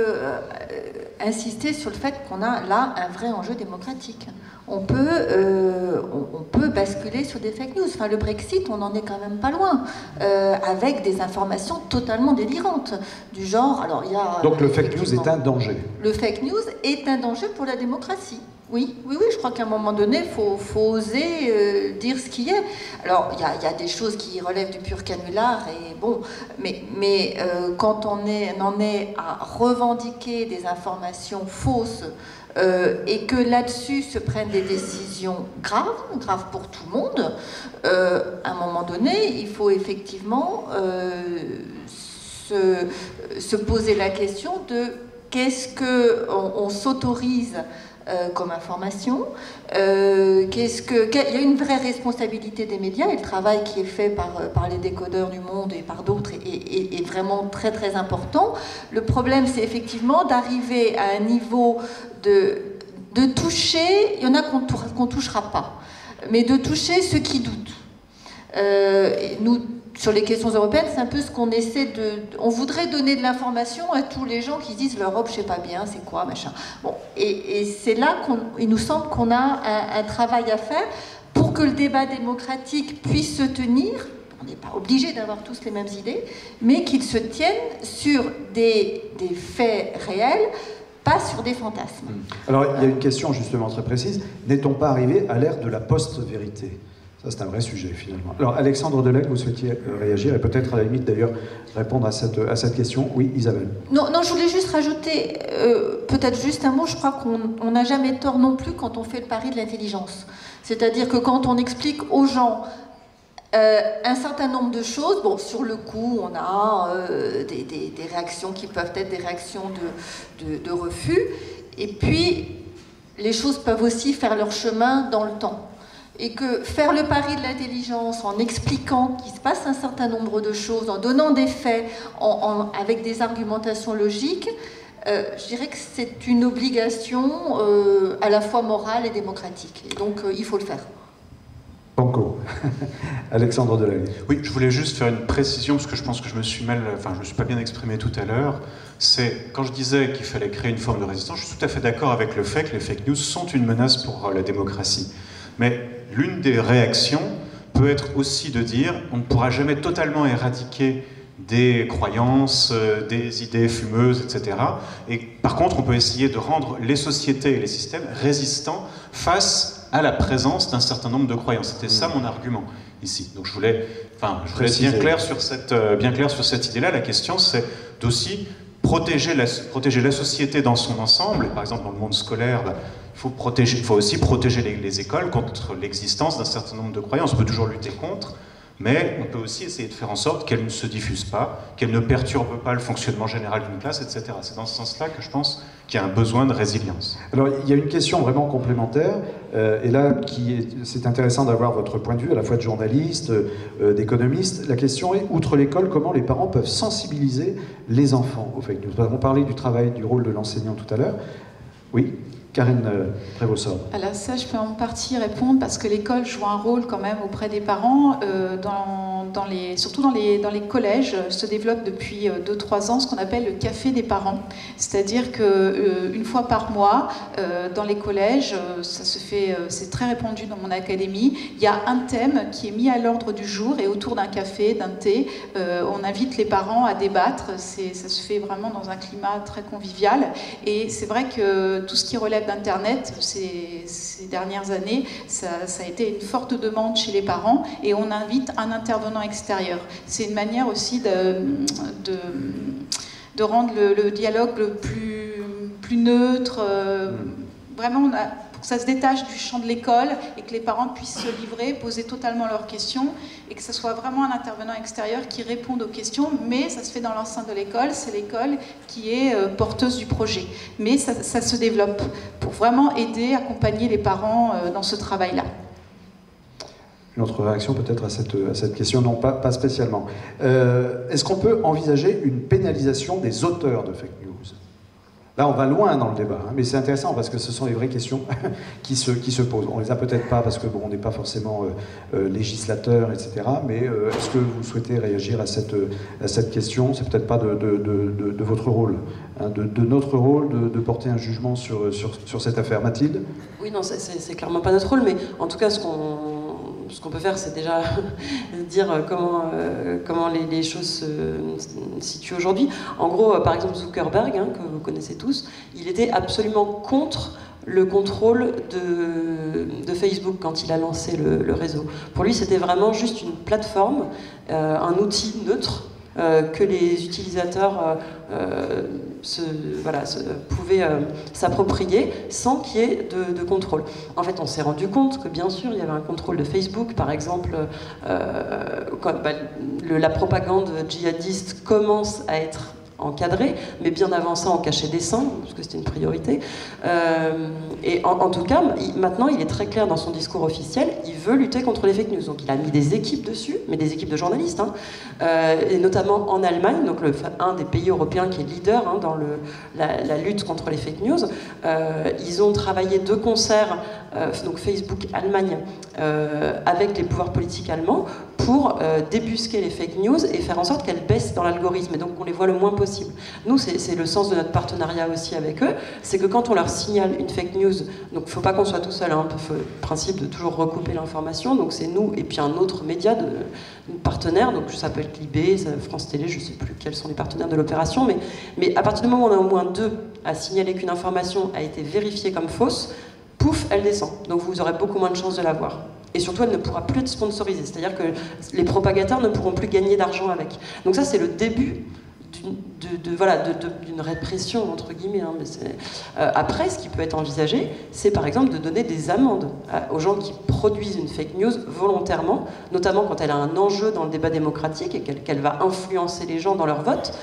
insister sur le fait qu'on a là un vrai enjeu démocratique. On peut basculer sur des fake news. Enfin, le Brexit, on n'en est quand même pas loin, avec des informations totalement délirantes, du genre... Alors, il y a, donc le fake news est un danger? Le fake news est un danger pour la démocratie. Oui, je crois qu'à un moment donné, il faut oser dire ce qui est. Alors, il y a des choses qui relèvent du pur canular, et bon, mais quand on en est à revendiquer des informations fausses, et que là-dessus se prennent des décisions graves pour tout le monde, à un moment donné, il faut effectivement se poser la question de qu'est-ce qu'on s'autorise comme information, il y a une vraie responsabilité des médias, et le travail qui est fait par les décodeurs du Monde et par d'autres est vraiment très très important. Le problème, c'est effectivement d'arriver à un niveau de toucher, il y en a qu'on ne touchera pas, mais de toucher ceux qui doutent. Nous, sur les questions européennes, c'est un peu ce qu'on essaie de... On voudrait donner de l'information à tous les gens qui disent l'Europe, je sais pas bien, c'est quoi, machin. Bon, et c'est là qu'il nous semble qu'on a un travail à faire pour que le débat démocratique puisse se tenir. On n'est pas obligé d'avoir tous les mêmes idées, mais qu'il se tienne sur des faits réels, pas sur des fantasmes. Alors, il y a une question justement très précise. N'est-on pas arrivé à l'ère de la post-vérité? Ça, c'est un vrai sujet, finalement. Alors, Alexandre Delague, vous souhaitiez réagir et peut-être, à la limite, d'ailleurs, répondre à cette question. Oui, Isabelle. Non, je voulais juste rajouter, peut-être juste un mot. Je crois qu'on n'a jamais tort non plus quand on fait le pari de l'intelligence. C'est-à-dire que quand on explique aux gens un certain nombre de choses, bon, sur le coup, on a des réactions qui peuvent être des réactions de refus, et puis les choses peuvent aussi faire leur chemin dans le temps. Et que faire le pari de l'intelligence en expliquant qu'il se passe un certain nombre de choses, en donnant des faits, avec des argumentations logiques, je dirais que c'est une obligation à la fois morale et démocratique. Et donc, il faut le faire. Banco. Alexandre Delague. Oui, je voulais juste faire une précision, parce que je pense que je me suis pas bien exprimé tout à l'heure. C'est, quand je disais qu'il fallait créer une forme de résistance, je suis tout à fait d'accord avec le fait que les fake news sont une menace pour la démocratie. Mais l'une des réactions peut être aussi de dire on ne pourra jamais totalement éradiquer des croyances, des idées fumeuses, etc. Et par contre, on peut essayer de rendre les sociétés et les systèmes résistants face à la présence d'un certain nombre de croyances. C'était ça mon argument ici. Donc je voulais être bien clair sur cette idée-là. La question, c'est d'aussi protéger la société dans son ensemble. Et par exemple, dans le monde scolaire, il faut aussi protéger les écoles contre l'existence d'un certain nombre de croyances. On peut toujours lutter contre, mais on peut aussi essayer de faire en sorte qu'elles ne se diffusent pas, qu'elles ne perturbent pas le fonctionnement général d'une classe, etc. C'est dans ce sens-là que je pense qu'il y a un besoin de résilience. Alors, il y a une question vraiment complémentaire, et là, c'est intéressant d'avoir votre point de vue, à la fois de journaliste, d'économiste. La question est, outre l'école, comment les parents peuvent sensibiliser les enfants aux fake news? On parlait du travail, du rôle de l'enseignant tout à l'heure. Oui, Karine Prévost-Sorbe. Alors ça, je peux en partie répondre parce que l'école joue un rôle quand même auprès des parents. Surtout dans les collèges, se développe depuis 2-3 ans ce qu'on appelle le café des parents. C'est-à-dire qu'une fois par mois, dans les collèges, ça se fait, c'est très répandu dans mon académie, il y a un thème qui est mis à l'ordre du jour et autour d'un café, d'un thé, on invite les parents à débattre. Ça se fait vraiment dans un climat très convivial. Et c'est vrai que tout ce qui relève d'Internet, ces dernières années, ça a été une forte demande chez les parents et on invite un intervenant extérieur. C'est une manière aussi de rendre le dialogue le plus neutre, vraiment pour que ça se détache du champ de l'école et que les parents puissent se livrer, poser totalement leurs questions et que ce soit vraiment un intervenant extérieur qui réponde aux questions, mais ça se fait dans l'enceinte de l'école, c'est l'école qui est porteuse du projet. Mais ça se développe pour vraiment aider, accompagner les parents dans ce travail-là. Une autre réaction peut-être à cette question? Non, pas spécialement. Est-ce qu'on peut envisager une pénalisation des auteurs de fake news? Là, on va loin dans le débat, hein, mais c'est intéressant parce que ce sont les vraies questions qui se posent. On les a peut-être pas parce que bon, on n'est pas forcément législateur, etc. Mais est-ce que vous souhaitez réagir à cette question? C'est peut-être pas de votre rôle, hein, de notre rôle de porter un jugement sur cette affaire. Mathilde? Oui, non, c'est clairement pas notre rôle, mais en tout cas, ce qu'on peut faire, c'est déjà dire comment les choses se situent aujourd'hui. En gros, par exemple, Zuckerberg, hein, que vous connaissez tous, il était absolument contre le contrôle de Facebook quand il a lancé le réseau. Pour lui, c'était vraiment juste une plateforme, un outil neutre, que les utilisateurs pouvaient s'approprier sans qu'il y ait de contrôle. En fait, on s'est rendu compte que bien sûr, il y avait un contrôle de Facebook. Par exemple, la propagande djihadiste commence à être encadré, mais bien avant ça, on cachait des seins, parce que c'était une priorité. Et en tout cas, maintenant, il est très clair dans son discours officiel, il veut lutter contre les fake news. Donc il a mis des équipes dessus, mais des équipes de journalistes, hein, et notamment en Allemagne, donc un des pays européens qui est leader hein, dans la lutte contre les fake news. Ils ont travaillé de concert, donc Facebook Allemagne, avec les pouvoirs politiques allemands, pour débusquer les fake news et faire en sorte qu'elles baissent dans l'algorithme, et donc on les voit le moins possible. Nous, c'est le sens de notre partenariat aussi avec eux, c'est que quand on leur signale une fake news, donc il ne faut pas qu'on soit tout seul, hein, le principe de toujours recouper l'information, donc c'est nous et puis un autre média de partenaire, donc ça peut être Libé, France Télé, je ne sais plus quels sont les partenaires de l'opération, mais à partir du moment où on a au moins 2 à signaler qu'une information a été vérifiée comme fausse, pouf, elle descend. Donc vous aurez beaucoup moins de chances de la voir. Et surtout, elle ne pourra plus être sponsorisée. C'est-à-dire que les propagateurs ne pourront plus gagner d'argent avec. Donc ça, c'est le début d'une répression, entre guillemets. Hein. Après, ce qui peut être envisagé, c'est par exemple de donner des amendes aux gens qui produisent une fake news volontairement, notamment quand elle a un enjeu dans le débat démocratique et qu'elle va influencer les gens dans leur vote.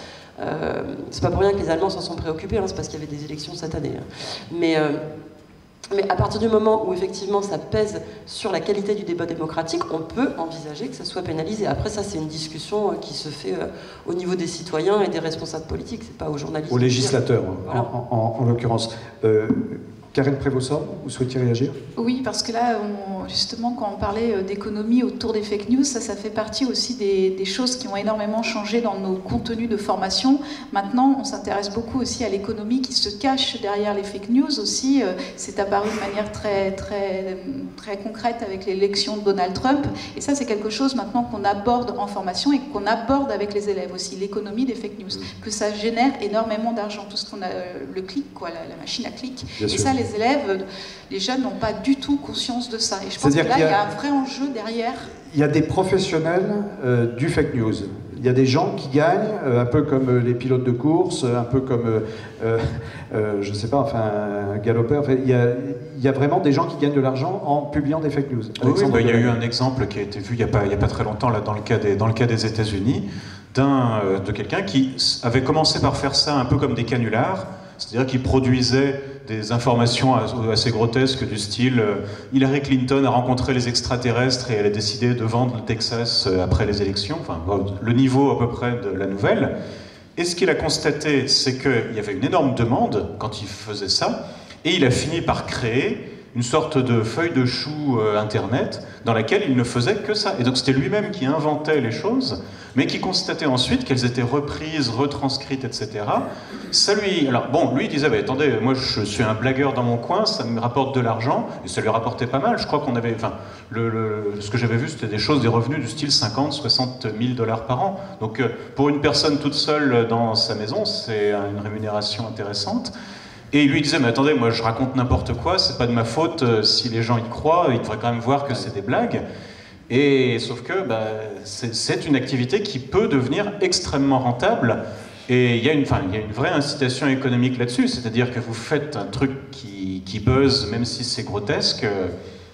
C'est pas pour rien que les Allemands s'en sont préoccupés, hein, c'est parce qu'il y avait des élections cette année. Hein. Mais à partir du moment où effectivement ça pèse sur la qualité du débat démocratique, on peut envisager que ça soit pénalisé. Après ça, c'est une discussion qui se fait au niveau des citoyens et des responsables politiques, c'est pas aux journalistes. Aux législateurs, voilà. en l'occurrence. Karine Prévost-Sorbe, vous souhaitiez réagir? Oui, parce que là, justement, quand on parlait d'économie autour des fake news, ça fait partie aussi des choses qui ont énormément changé dans nos contenus de formation. Maintenant, on s'intéresse beaucoup aussi à l'économie qui se cache derrière les fake news aussi. C'est apparu de manière très, très, très concrète avec l'élection de Donald Trump. Et ça, c'est quelque chose maintenant qu'on aborde en formation et qu'on aborde avec les élèves aussi, l'économie des fake news. Que ça génère énormément d'argent, tout ce qu'on a, le clic, quoi, la machine à clic. Bien et sûr. Ça, les élèves, les jeunes n'ont pas du tout conscience de ça. Et je pense que là, il y a un vrai enjeu derrière. Il y a des professionnels du fake news. Il il y a des gens qui gagnent, un peu comme les pilotes de course, un peu comme, je ne sais pas, enfin, un galopeur. Enfin, il y a vraiment des gens qui gagnent de l'argent en publiant des fake news. Oui, il y a eu un exemple qui a été vu il n'y a pas très longtemps là, dans le cas des États-Unis, de quelqu'un qui avait commencé par faire ça un peu comme des canulars, c'est-à-dire qu'il produisait des informations assez grotesques du style Hillary Clinton a rencontré les extraterrestres et elle a décidé de vendre le Texas après les élections, enfin le niveau à peu près de la nouvelle. Et ce qu'il a constaté, c'est qu'il y avait une énorme demande quand il faisait ça, et il a fini par créer une sorte de feuille de chou internet dans laquelle il ne faisait que ça. Et donc c'était lui-même qui inventait les choses, mais qui constatait ensuite qu'elles étaient reprises, retranscrites, etc. Ça lui... Alors bon, lui il disait, bah, attendez, moi je suis un blagueur dans mon coin, ça me rapporte de l'argent, et ça lui rapportait pas mal. Je crois qu'on avait... Enfin, ce que j'avais vu, c'était des revenus du style 50, 60 000 $ par an. Donc pour une personne toute seule dans sa maison, c'est une rémunération intéressante. Et il lui disait, mais attendez, moi je raconte n'importe quoi, c'est pas de ma faute, si les gens y croient, ils devraient quand même voir que c'est des blagues. Et sauf que c'est une activité qui peut devenir extrêmement rentable. Et il y a une vraie incitation économique là-dessus, c'est-à-dire que vous faites un truc qui buzz, même si c'est grotesque,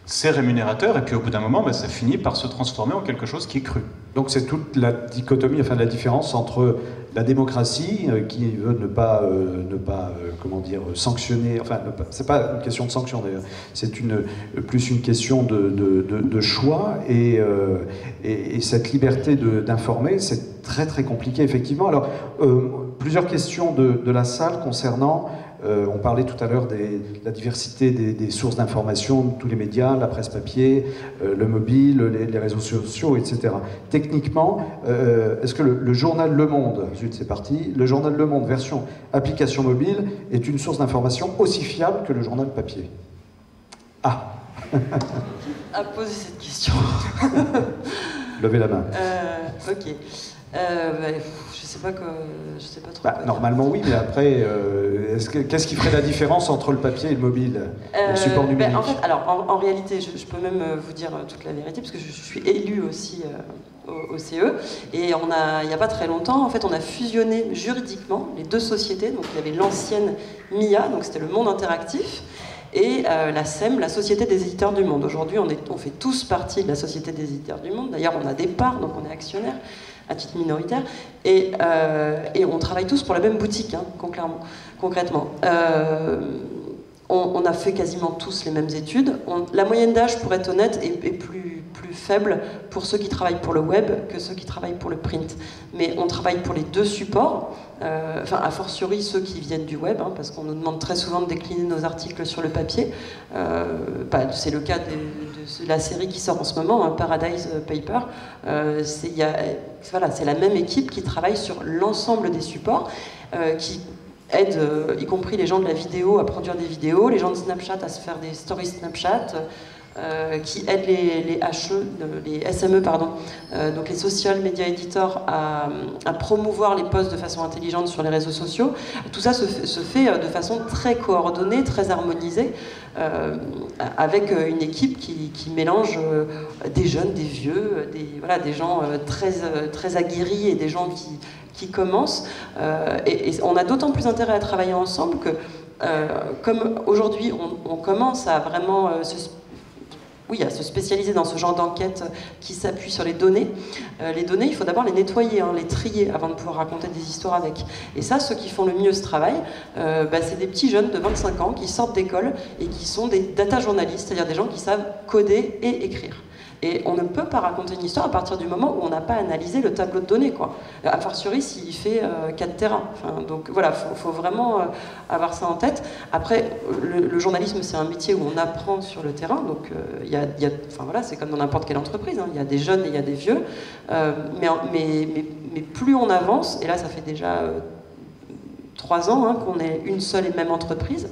c'est rémunérateur, et puis au bout d'un moment, ça finit par se transformer en quelque chose qui est cru. Donc c'est toute la dichotomie, enfin la différence entre la démocratie qui veut ne pas comment dire, sanctionner, enfin c'est pas une question de sanction d'ailleurs, c'est plus une question de choix, et cette liberté d'informer, c'est très très compliqué effectivement. Alors plusieurs questions de la salle concernant on parlait tout à l'heure de la diversité des sources d'information, tous les médias, la presse papier, le mobile, les réseaux sociaux, etc. Techniquement, est-ce que le journal Le Monde, zut c'est parti, le journal Le Monde version application mobile est une source d'information aussi fiable que le journal papier? Ah À poser cette question. Levez la main. Ok. Je sais pas trop. Normalement oui, mais après, qu'est-ce qui ferait la différence entre le papier et le mobile, le support numérique? En fait, alors en réalité, je peux même vous dire toute la vérité, parce que je suis élue aussi au CE, et il n'y a pas très longtemps, en fait, on a fusionné juridiquement les deux sociétés. Donc il y avait l'ancienne MIA, donc c'était le Monde Interactif, et la SEM, la Société des Éditeurs du Monde. Aujourd'hui, on fait tous partie de la Société des Éditeurs du Monde. D'ailleurs, on a des parts, donc on est actionnaire à titre minoritaire, et on travaille tous pour la même boutique, hein, concrètement. On a fait quasiment tous les mêmes études. La moyenne d'âge, pour être honnête, est plus faible pour ceux qui travaillent pour le web que ceux qui travaillent pour le print. Mais on travaille pour les deux supports, a fortiori ceux qui viennent du web, hein, parce qu'on nous demande très souvent de décliner nos articles sur le papier. C'est le cas de la série qui sort en ce moment, hein, Paradise Paper. C'est la même équipe qui travaille sur l'ensemble des supports, qui aide, y compris les gens de la vidéo à produire des vidéos, les gens de Snapchat à se faire des stories Snapchat, qui aide les HE, les SME, donc les Social Media Editors, à promouvoir les posts de façon intelligente sur les réseaux sociaux. Tout ça se fait de façon très coordonnée, très harmonisée, avec une équipe qui mélange des jeunes, des vieux, des gens très aguerris et des gens qui commencent. Et on a d'autant plus intérêt à travailler ensemble que, comme aujourd'hui on commence à vraiment à se spécialiser dans ce genre d'enquête qui s'appuie sur les données. Les données, il faut d'abord les nettoyer, hein, les trier avant de pouvoir raconter des histoires avec. Et ça, ceux qui font le mieux ce travail, c'est des petits jeunes de 25 ans qui sortent d'école et qui sont des data journalistes, c'est-à-dire des gens qui savent coder et écrire. Et on ne peut pas raconter une histoire à partir du moment où on n'a pas analysé le tableau de données, quoi. A fortiori s'il fait 4 terrains. Donc voilà, faut vraiment avoir ça en tête. Après, le journalisme, c'est un métier où on apprend sur le terrain. Donc c'est comme dans n'importe quelle entreprise, hein. Il y a des jeunes et il y a des vieux. Mais plus on avance, et là ça fait déjà 3 ans, hein, qu'on est une seule et même entreprise,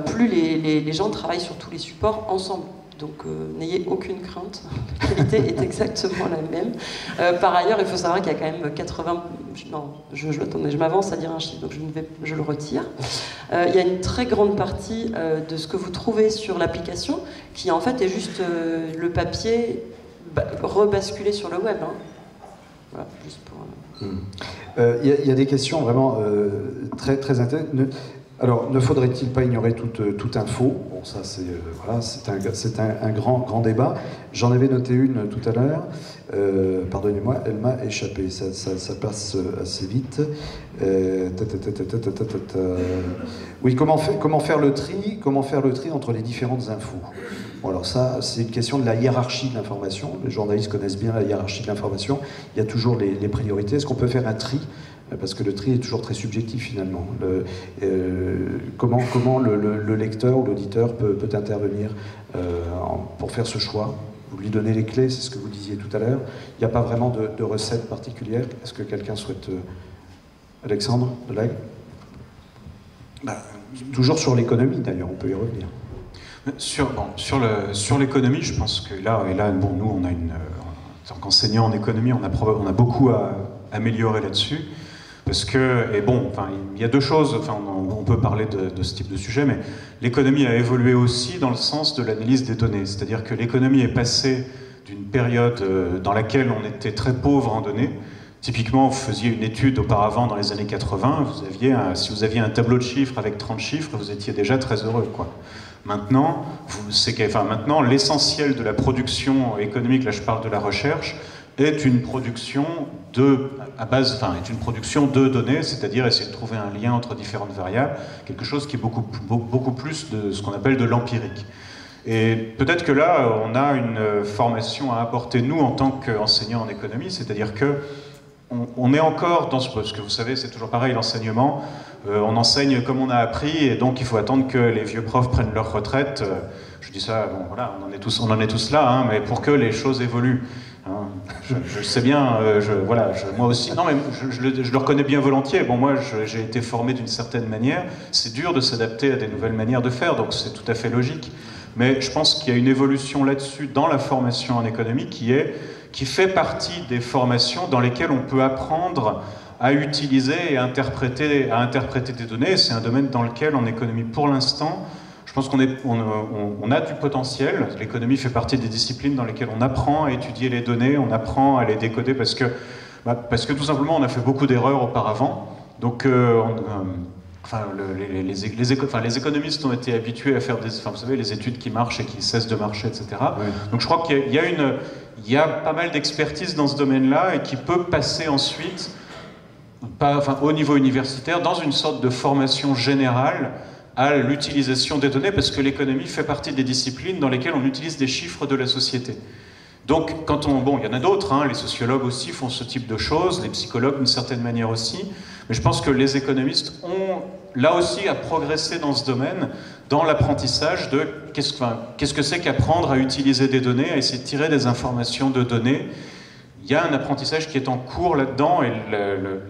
plus les gens travaillent sur tous les supports ensemble. Donc n'ayez aucune crainte, la qualité est exactement la même. Par ailleurs, il faut savoir qu'il y a quand même 80... Non, je m'avance à dire un chiffre, donc je le retire. Il y a une très grande partie de ce que vous trouvez sur l'application qui en fait est juste le papier rebasculé sur le web. Hein. Voilà, juste pour... Il y a des questions vraiment très, très intéressantes. Alors, ne faudrait-il pas ignorer toute info? Bon, ça, c'est voilà, un grand débat. J'en avais noté une tout à l'heure. Pardonnez-moi, elle m'a échappé. Ça passe assez vite. Oui, comment faire le tri entre les différentes infos? Bon, alors ça, c'est une question de la hiérarchie de l'information. Les journalistes connaissent bien la hiérarchie de l'information. Il y a toujours les priorités. Est-ce qu'on peut faire un tri? Parce que le tri est toujours très subjectif finalement. Comment le lecteur ou l'auditeur peut intervenir pour faire ce choix? Vous lui donnez les clés, c'est ce que vous disiez tout à l'heure. Il n'y a pas vraiment de recette particulière. Est-ce que quelqu'un souhaite... Alexandre Delahaye? Toujours sur l'économie d'ailleurs, on peut y revenir. Sur l'économie, je pense que là, bon, nous, on a en tant qu'enseignant en économie, on a beaucoup à améliorer là-dessus. Parce que, et bon, enfin, il y a deux choses, enfin, on peut parler de ce type de sujet, mais l'économie a évolué aussi dans le sens de l'analyse des données. C'est-à-dire que l'économie est passée d'une période dans laquelle on était très pauvre en données. Typiquement, vous faisiez une étude auparavant dans les années 80, si vous aviez un tableau de chiffres avec 30 chiffres, vous étiez déjà très heureux, quoi. Maintenant, maintenant l'essentiel de la production économique, là je parle de la recherche, est une production de données, c'est-à-dire essayer de trouver un lien entre différentes variables, quelque chose qui est beaucoup plus de ce qu'on appelle de l'empirique. Et peut-être que là, on a une formation à apporter, nous, en tant qu'enseignants en économie, c'est-à-dire que on est encore dans parce que vous savez, c'est toujours pareil, l'enseignement, on enseigne comme on a appris, et donc il faut attendre que les vieux profs prennent leur retraite. Je dis ça, bon voilà, on en est tous là, hein, mais pour que les choses évoluent. Hein, je sais bien, moi aussi, non mais je le reconnais bien volontiers. Bon, moi j'ai été formé d'une certaine manière, c'est dur de s'adapter à des nouvelles manières de faire, donc c'est tout à fait logique. Mais je pense qu'il y a une évolution là-dessus dans la formation en économie qui fait partie des formations dans lesquelles on peut apprendre à utiliser et à interpréter des données. C'est un domaine dans lequel, en économie, pour l'instant, je pense qu'on a du potentiel. L'économie fait partie des disciplines dans lesquelles on apprend à étudier les données, on apprend à les décoder parce que tout simplement on a fait beaucoup d'erreurs auparavant. Donc les économistes ont été habitués à faire vous savez, les études qui marchent et qui cessent de marcher, etc. Oui. Donc je crois qu'il y a pas mal d'expertise dans ce domaine-là et qui peut passer ensuite, au niveau universitaire, dans une sorte de formation générale à l'utilisation des données, parce que l'économie fait partie des disciplines dans lesquelles on utilise des chiffres de la société. Donc, il y en a d'autres, hein, les sociologues aussi font ce type de choses, les psychologues d'une certaine manière aussi, mais je pense que les économistes ont, là aussi, à progresser dans ce domaine, dans l'apprentissage de qu'est-ce que c'est qu'apprendre à utiliser des données, à essayer de tirer des informations de données. Il y a un apprentissage qui est en cours là-dedans, et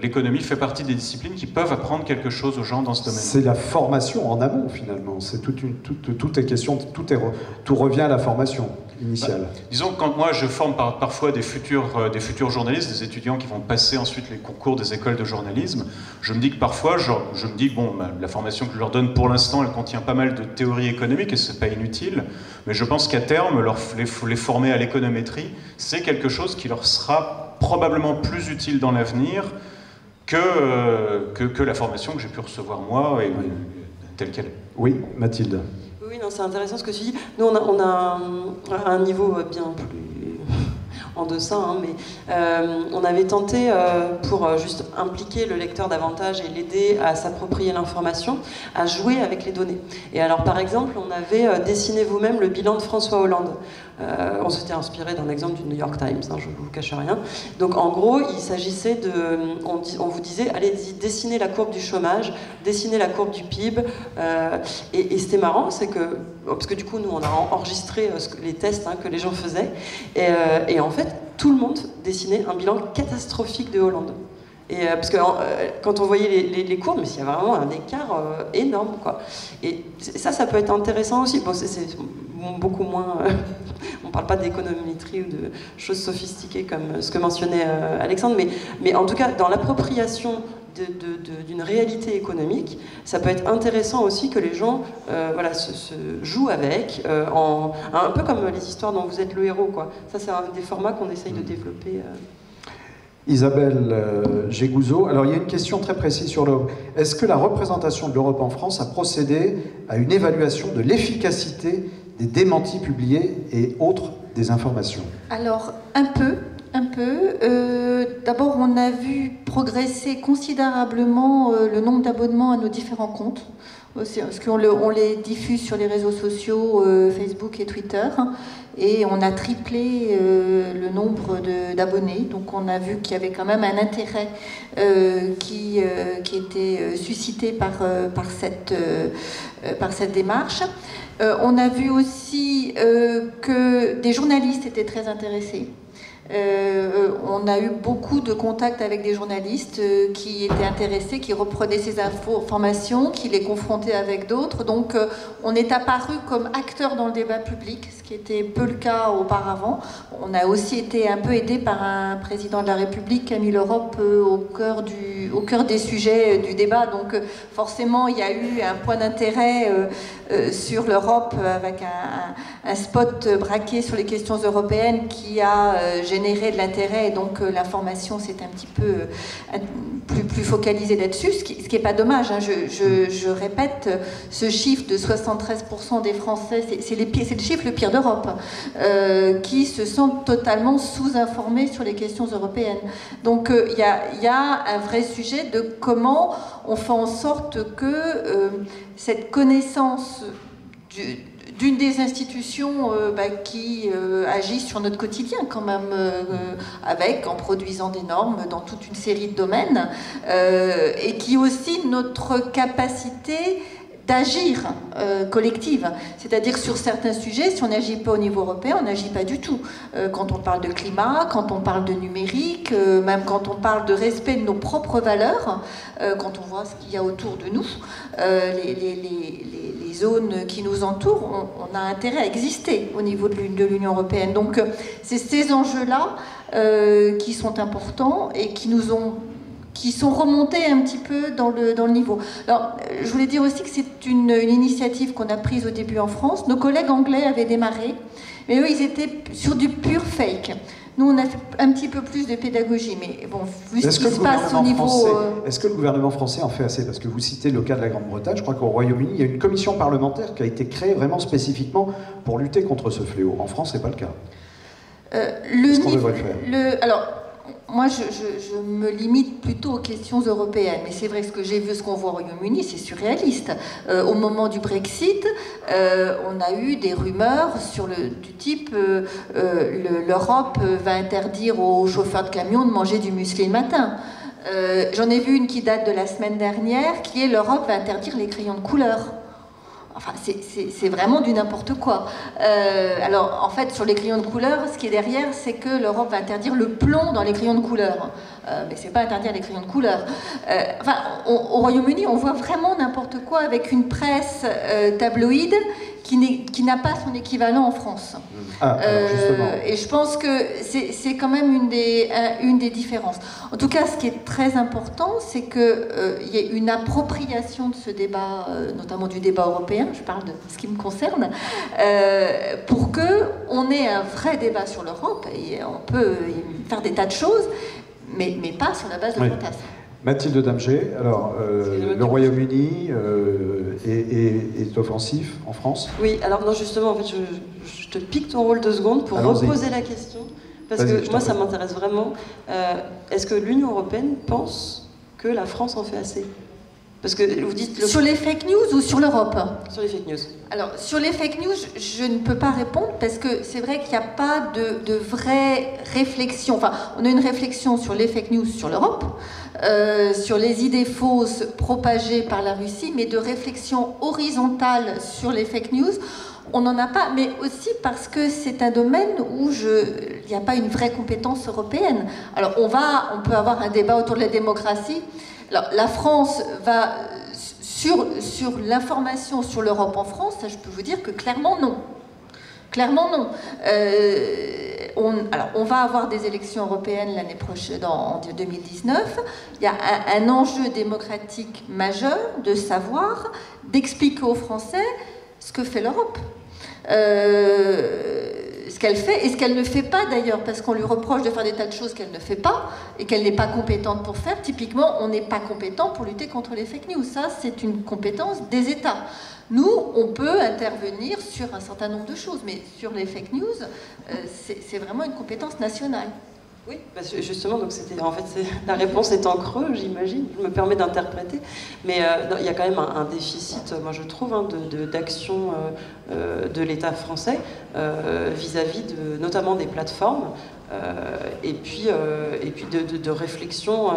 l'économie fait partie des disciplines qui peuvent apprendre quelque chose aux gens dans ce domaine. C'est la formation en amont, finalement. C'est tout est question, tout revient à la formation initiale. Disons que quand moi je forme parfois des futurs journalistes, des étudiants qui vont passer ensuite les concours des écoles de journalisme, je me dis que parfois, je me dis que la formation que je leur donne pour l'instant, elle contient pas mal de théorie économique, et c'est pas inutile, mais je pense qu'à terme, les former à l'économétrie, c'est quelque chose qui leur sera probablement plus utile dans l'avenir que la formation que j'ai pu recevoir moi, et telle qu'elle est. Oui, Mathilde. Oui, non, c'est intéressant ce que tu dis. Nous, on a un niveau bien plus en deçà, hein, mais on avait tenté, pour juste impliquer le lecteur davantage et l'aider à s'approprier l'information, à jouer avec les données. Et alors, par exemple, on avait dessiné vous-même le bilan de François Hollande. On s'était inspiré d'un exemple du New York Times, hein, je ne vous cache rien. Donc en gros, il s'agissait on vous disait, allez dessinez la courbe du chômage, dessinez la courbe du PIB, et c'était marrant, c'est que, parce que du coup nous on a enregistré les tests que les gens faisaient, et en fait tout le monde dessinait un bilan catastrophique de Hollande. Et, parce que quand on voyait les courbes, mais il y a vraiment un écart énorme, quoi. Et ça peut être intéressant aussi. Bon, c'est beaucoup moins... on ne parle pas d'économétrie ou de choses sophistiquées comme ce que mentionnait Alexandre, mais en tout cas, dans l'appropriation d'une réalité économique, ça peut être intéressant aussi que les gens se jouent avec, un peu comme les histoires dont vous êtes le héros, quoi. Ça, c'est un des formats qu'on essaye de développer. Isabelle Gégouzeau. Alors, il y a une question très précise sur l'Europe. Est-ce que la représentation de l'Europe en France a procédé à une évaluation de l'efficacité des démentis publiés et autres désinformations? Alors, un peu. D'abord, on a vu progresser considérablement le nombre d'abonnements à nos différents comptes, parce qu'on les diffuse sur les réseaux sociaux, Facebook et Twitter, et on a triplé le nombre d'abonnés. Donc on a vu qu'il y avait quand même un intérêt qui était suscité par cette démarche. On a vu aussi que des journalistes étaient très intéressés. On a eu beaucoup de contacts avec des journalistes qui étaient intéressés, qui reprenaient ces informations, qui les confrontaient avec d'autres. Donc on est apparu comme acteur dans le débat public, ce qui était peu le cas auparavant. On a aussi été un peu aidé par un président de la République qui a mis l'Europe au cœur des sujets du débat. Donc forcément, il y a eu un point d'intérêt sur l'Europe avec un spot braqué sur les questions européennes qui a généré de l'intérêt, et donc l'information s'est un petit peu plus focalisée là-dessus, ce qui n'est pas dommage. Hein. Je répète, ce chiffre de 73% des Français, c'est le chiffre le pire d'Europe, qui se sentent totalement sous-informés sur les questions européennes. Donc il y a un vrai sujet de comment on fait en sorte que cette connaissance d'une des institutions qui agissent sur notre quotidien quand même, en produisant des normes dans toute une série de domaines, et qui aussi notre capacité d'agir collective. C'est-à-dire sur certains sujets, si on n'agit pas au niveau européen, on n'agit pas du tout. Quand on parle de climat, quand on parle de numérique, même quand on parle de respect de nos propres valeurs, quand on voit ce qu'il y a autour de nous, les zones qui nous entourent, on a intérêt à exister au niveau de l'Union européenne. Donc c'est ces enjeux-là qui sont importants et qui sont remontés un petit peu dans le niveau. Alors, je voulais dire aussi que c'est une initiative qu'on a prise au début en France. Nos collègues anglais avaient démarré, mais eux, ils étaient sur du pur fake. Nous, on a fait un petit peu plus de pédagogie, mais bon, vu ce qui se passe au niveau... Est-ce que le gouvernement français en fait assez? Parce que vous citez le cas de la Grande-Bretagne, je crois qu'au Royaume-Uni, il y a une commission parlementaire qui a été créée vraiment spécifiquement pour lutter contre ce fléau. En France, ce n'est pas le cas. Est-ce qu'on devrait le faire? Alors, moi, je me limite plutôt aux questions européennes. Mais c'est vrai que ce qu'on voit au Royaume-Uni, c'est surréaliste. Au moment du Brexit, on a eu des rumeurs du type l'Europe va interdire aux chauffeurs de camions de manger du muesli le matin. J'en ai vu une qui date de la semaine dernière, qui est l'Europe va interdire les crayons de couleur. Enfin, c'est vraiment du n'importe quoi. Alors, en fait, sur les crayons de couleur, ce qui est derrière, c'est que l'Europe va interdire le plomb dans les crayons de couleur. Mais c'est pas interdire les crayons de couleur. Au Royaume-Uni, on voit vraiment n'importe quoi avec une presse tabloïde qui n'a pas son équivalent en France. Et je pense que c'est quand même une des différences. En tout cas, ce qui est très important, c'est qu'il y ait une appropriation de ce débat, notamment du débat européen, je parle de ce qui me concerne, pour qu'on ait un vrai débat sur l'Europe. Et on peut faire des tas de choses, mais pas sur la base de fantasmes. Mathilde Damgé, alors le Royaume-Uni est offensif en France? Oui, alors non, justement, en fait, je te pique ton rôle 2 secondes pour reposer la question, parce que moi, ça m'intéresse vraiment. Est-ce que l'Union européenne pense que la France en fait assez? Parce que vous dites... Sur les fake news ou sur l'Europe? Sur les fake news. Alors, sur les fake news, je ne peux pas répondre parce que c'est vrai qu'il n'y a pas de vraie réflexion. Enfin, on a une réflexion sur les fake news sur l'Europe, sur les idées fausses propagées par la Russie, mais de réflexion horizontale sur les fake news, on n'en a pas, mais aussi parce que c'est un domaine où il n'y a pas une vraie compétence européenne. Alors, on peut avoir un débat autour de la démocratie. Alors, la France va, sur l'information sur l'Europe en France, ça, je peux vous dire que clairement non. Clairement non. On va avoir des élections européennes l'année prochaine, en 2019. Il y a un enjeu démocratique majeur de savoir, d'expliquer aux Français ce que fait l'Europe. Ce qu'elle fait et ce qu'elle ne fait pas d'ailleurs, parce qu'on lui reproche de faire des tas de choses qu'elle ne fait pas et qu'elle n'est pas compétente pour faire. Typiquement, on n'est pas compétent pour lutter contre les fake news. Ça, c'est une compétence des États. Nous, on peut intervenir sur un certain nombre de choses, mais sur les fake news, c'est vraiment une compétence nationale. Oui, parce que justement, donc en fait, la réponse est en creux, j'imagine. Je me permets d'interpréter, mais il y a quand même un déficit, moi je trouve, hein, d'action de l'État français vis-à-vis notamment des plateformes. Et puis de réflexion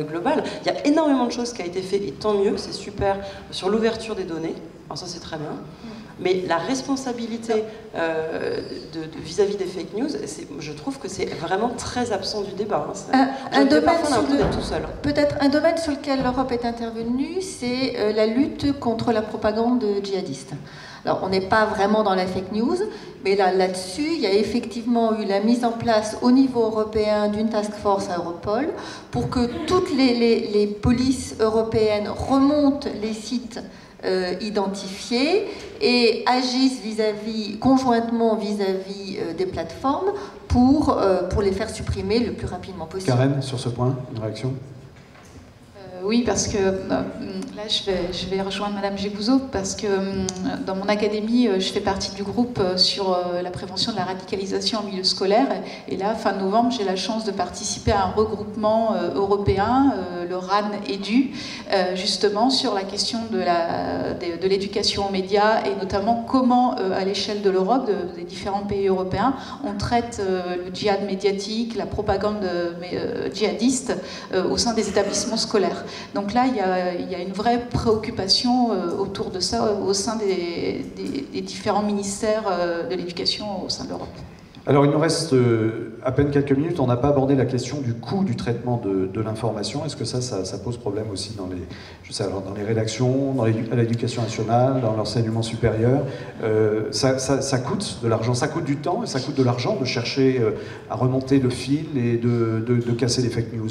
globale. Il y a énormément de choses qui ont été faites, et tant mieux, c'est super, sur l'ouverture des données. Alors ça, c'est très bien. Mais la responsabilité vis-à-vis des fake news, je trouve que c'est vraiment très absent du débat. Hein. Peut-être un domaine sur lequel l'Europe est intervenue, c'est la lutte contre la propagande djihadiste. Alors, on n'est pas vraiment dans la fake news, mais là-dessus, il y a effectivement eu la mise en place au niveau européen d'une task force à Europol pour que toutes les polices européennes remontent les sites identifiés et agissent conjointement vis-à-vis des plateformes pour les faire supprimer le plus rapidement possible. Karen, sur ce point, une réaction ? Oui, parce que là, je vais rejoindre Madame Gébouzeau, parce que dans mon académie, je fais partie du groupe sur la prévention de la radicalisation en milieu scolaire. Et là, fin novembre, j'ai la chance de participer à un regroupement européen, le RAN-EDU, justement sur la question de l'éducation aux médias et notamment comment, à l'échelle de l'Europe, des différents pays européens, on traite le djihad médiatique, la propagande djihadiste au sein des établissements scolaires. Donc là, il y a une vraie préoccupation autour de ça au sein des différents ministères de l'éducation au sein de l'Europe. Alors il nous reste à peine quelques minutes, on n'a pas abordé la question du coût du traitement de l'information. Est-ce que ça pose problème aussi dans les rédactions, à l'éducation nationale, dans l'enseignement supérieur? Ça coûte de l'argent, ça coûte du temps et ça coûte de l'argent de chercher à remonter le fil et de casser les fake news.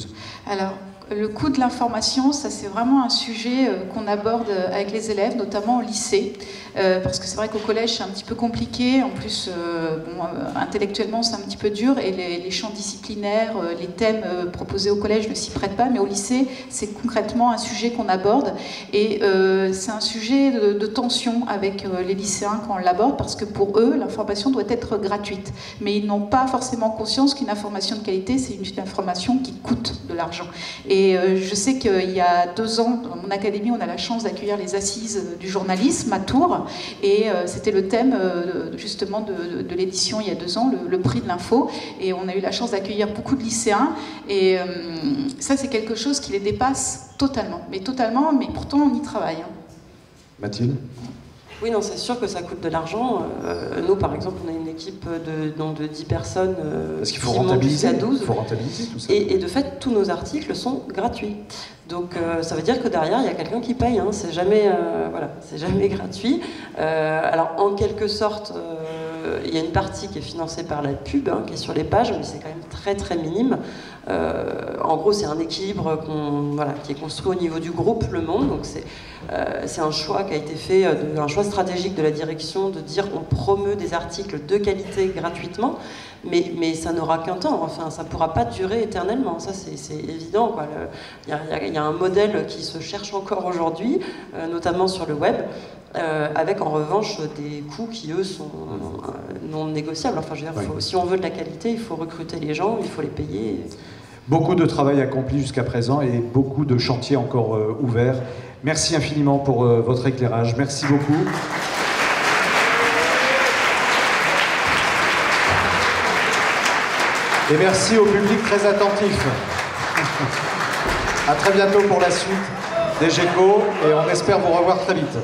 Alors, le coût de l'information, ça c'est vraiment un sujet qu'on aborde avec les élèves, notamment au lycée, parce que c'est vrai qu'au collège c'est un petit peu compliqué, en plus intellectuellement c'est un petit peu dur, et les champs disciplinaires, les thèmes proposés au collège ne s'y prêtent pas, mais au lycée c'est concrètement un sujet qu'on aborde, et c'est un sujet de tension avec les lycéens quand on l'aborde, parce que pour eux l'information doit être gratuite, mais ils n'ont pas forcément conscience qu'une information de qualité c'est une information qui coûte de l'argent. Et je sais qu'il y a 2 ans, dans mon académie, on a la chance d'accueillir les assises du journalisme à Tours. Et c'était le thème justement de l'édition il y a 2 ans, le prix de l'info. Et on a eu la chance d'accueillir beaucoup de lycéens. Et ça, c'est quelque chose qui les dépasse totalement. Mais pourtant, on y travaille. Mathilde ? Oui, non, c'est sûr que ça coûte de l'argent. Nous, par exemple, on a une équipe de 10 personnes parce qu'il faut qui monte jusqu'à 12. Il faut rentabiliser tout ça. Et de fait, tous nos articles sont gratuits. Donc, ça veut dire que derrière, il y a quelqu'un qui paye. Hein. C'est jamais gratuit. Alors, en quelque sorte, il y a une partie qui est financée par la pub, hein, qui est sur les pages, mais c'est quand même très très minime. En gros, c'est un équilibre qui est construit au niveau du groupe Le Monde. Donc c'est un choix qui a été fait, un choix stratégique de la direction de dire on promeut des articles de qualité gratuitement, mais ça n'aura qu'un temps. Enfin, ça ne pourra pas durer éternellement. Ça, c'est évident. Il y a un modèle qui se cherche encore aujourd'hui, notamment sur le web. Avec en revanche des coûts qui eux sont non négociables. Enfin, je veux dire, si on veut de la qualité, il faut recruter les gens, il faut les payer. Beaucoup de travail accompli jusqu'à présent et beaucoup de chantiers encore ouverts. Merci infiniment pour votre éclairage. Merci beaucoup. Et merci au public très attentif. À très bientôt pour la suite des GECO et on espère vous revoir très vite.